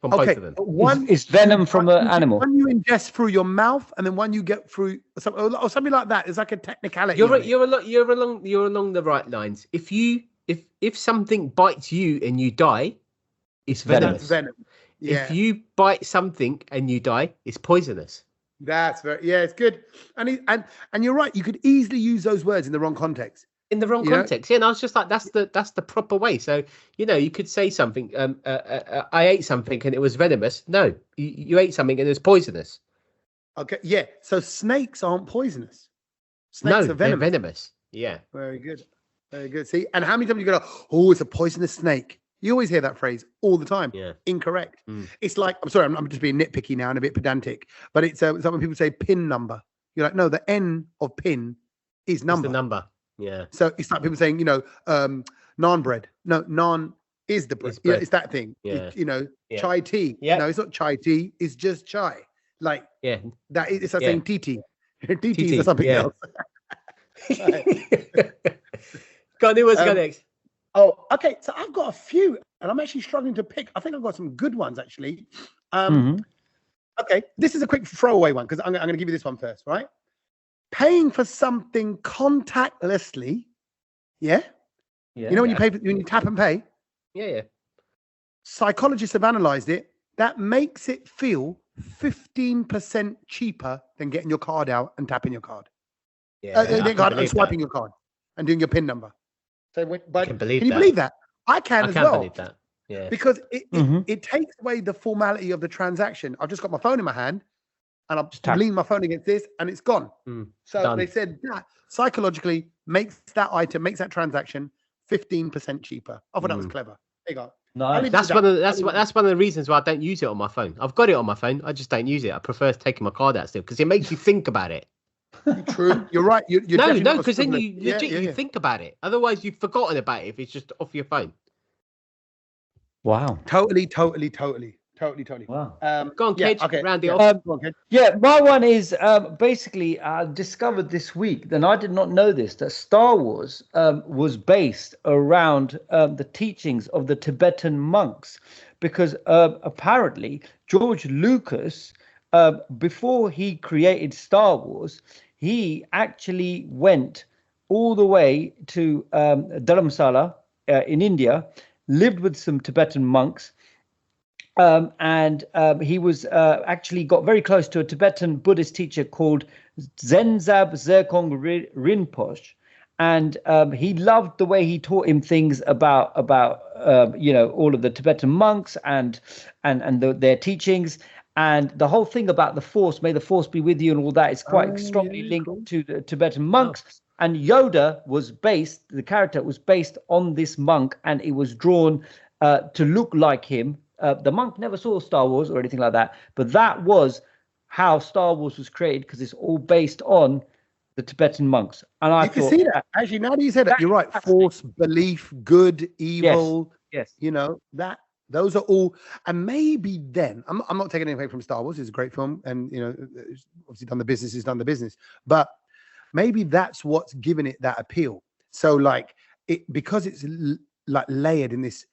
From both of them.
One is venom from an animal.
One you ingest through your mouth, and then one you get through or something like that. It's like a technicality.
You're along the right lines. If something bites you and you die, it's venomous.
That's venom. Yeah.
If you bite something and you die, it's poisonous.
That's it's good. And you're right. You could easily use those words in the wrong context.
In the wrong context, yeah. And I was just like, that's the proper way. So you could say something. I ate something and it was venomous. No, you ate something and it was poisonous.
Okay, yeah. So snakes aren't poisonous. Snakes are venomous.
They're venomous. Yeah.
Very good. Very good. See, and how many times you go, oh, it's a poisonous snake? You always hear that phrase all the time.
Yeah.
Incorrect. It's like, I'm sorry, I'm just being nitpicky now and a bit pedantic, but it's like when people say pin number. You're like, no, the N of pin is number.
It's the number. Yeah.
So it's like people saying, naan bread. No, naan is the bread. It's that thing.
Yeah.
Chai tea.
Yeah.
No, it's not chai tea. It's just chai. Like, that is, it's like saying titi. Titi is something else.
Go on, who was go next?
Oh, okay. So I've got a few, and I'm actually struggling to pick. I think I've got some good ones, actually. Okay. This is a quick throwaway one, because I'm going to give you this one first, right? Paying for something contactlessly, when you tap and pay.
Yeah.
Psychologists have analyzed it. That makes it feel 15% cheaper than getting your card out and tapping your card. And swiping your card and doing your PIN number. So, can you believe that? I can as well. I can believe that. Yeah. Because it takes away the formality of the transaction. I've just got my phone in my hand. And I've leaned my phone against this, and it's gone. So they said that psychologically makes that transaction 15% cheaper. I thought that was clever. There you go.
Nice.
That's one of the reasons why I don't use it on my phone. I've got it on my phone. I just don't use it. I prefer taking my card out still because it makes you think about it.
True. You're right. You're
no, because then you legit think about it. Otherwise, you've forgotten about it if it's just off your phone.
Wow.
Totally.
Wow.
Go on, Kedge.
Okay.
Round the off.
My one is basically I discovered this week, and I did not know this, that Star Wars was based around the teachings of the Tibetan monks, because apparently George Lucas, before he created Star Wars, he actually went all the way to Dharamsala in India, lived with some Tibetan monks, and he was actually got very close to a Tibetan Buddhist teacher called Zenzab Zerkong Rinpoche, and he loved the way he taught him things about all of the Tibetan monks and their teachings. And the whole thing about the Force, may the Force be with you, and all that is quite strongly linked to the Tibetan monks. Oh. And Yoda the character was based on this monk, and it was drawn to look like him. The monk never saw Star Wars or anything like that, but that was how Star Wars was created, because it's all based on the Tibetan monks. And I
can see that. Actually, now that you said that, you're right. Force, belief, good, evil.
Yes.
Those are all, and maybe then I'm not taking anything from Star Wars. It's a great film, and it's obviously done the business, but maybe that's what's given it that appeal. So because it's like layered in this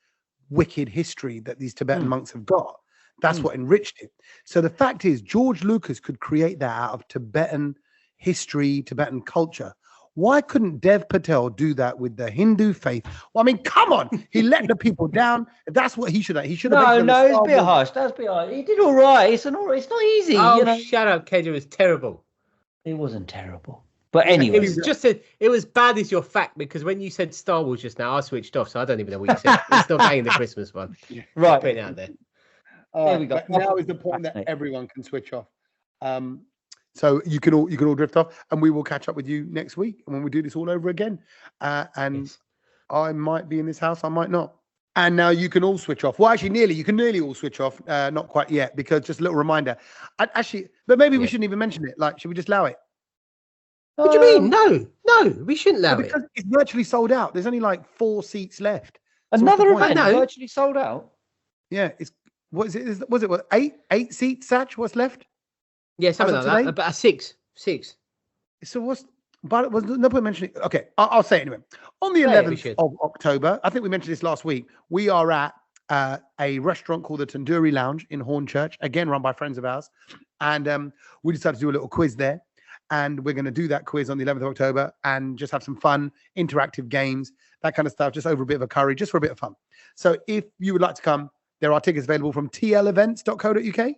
wicked history that these Tibetan monks have got, that's what enriched it. So the fact is, George Lucas could create that out of Tibetan history, Tibetan culture. Why couldn't Dev Patel do that with the Hindu faith? Well, I mean, come on. He let the people down. That's what he should have. He should have.
No, it's a bit harsh. That's a bit harsh. He did all right. It's not easy.
Oh, shut up, Kedge. It was terrible.
It wasn't terrible. But anyway.
It was bad as your fact, because when you said Star Wars just now, I switched off, so I don't even know what you said. It's not getting the Christmas one.
Right.
Put it out there.
There we go.
Now is the point that everyone can switch off. So you can all drift off, and we will catch up with you next week when we do this all over again. Yes. I might be in this house, I might not. And now you can all switch off. Well, actually, you can nearly all switch off. Not quite yet, because just a little reminder. But maybe we shouldn't even mention it. Should we just allow it?
What do you mean? No, we shouldn't allow it.
Because it's virtually sold out. There's only 4 seats left.
Another event virtually sold out?
Yeah. Was it 8 seats, Sach? What's left?
Yeah, something like that. About 6.
So but was no point mentioning. Okay, I'll say it anyway. On the 11th of October, I think we mentioned this last week, we are at a restaurant called the Tandoori Lounge in Hornchurch, again run by friends of ours. And we decided to do a little quiz there. And we're going to do that quiz on the 11th of October and just have some fun, interactive games, that kind of stuff, just over a bit of a curry, just for a bit of fun. So if you would like to come, there are tickets available from tlevents.co.uk.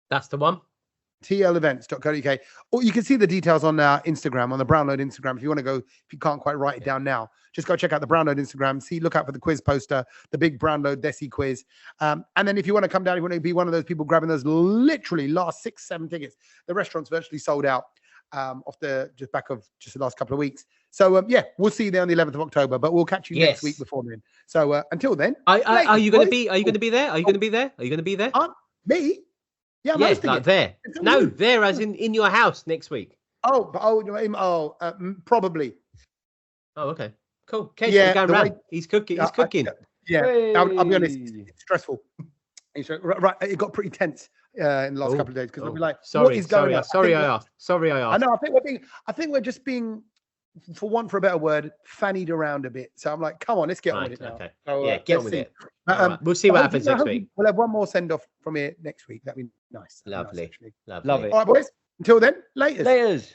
That's the one.
tlevents.co.uk. Or you can see the details on our Instagram, on the Brownload Instagram. If you want to go, if you can't quite write it down now, just go check out the Brownload Instagram. Look out for the quiz poster, the big Brownload Desi Quiz. And then if you want to come down, if you want to be one of those people grabbing those literally last 6-7 tickets, the restaurant's virtually sold out off the back of the last couple of weeks. So we'll see you there on the 11th of October, but we'll catch you next week before then. So until then,
are you going to be there? Are you going to be there?
Me? Yeah,
there. No, there as in your house next week.
Probably.
Oh, okay, cool. Kedge, going round. He's cooking. He's cooking.
I'll be honest. It's stressful. Right, it got pretty tense in the last couple of days because we'll be like,
sorry, I asked.
I know. I think we're just being, for want for a better word, fannied around a bit. So I'm like, come on, let's get on with it now.
Okay. So, get on with it. We'll see what happens next week.
We'll have one more send off from here next week. That'd be nice.
Lovely.
Love it. All right, boys. Until then, laters.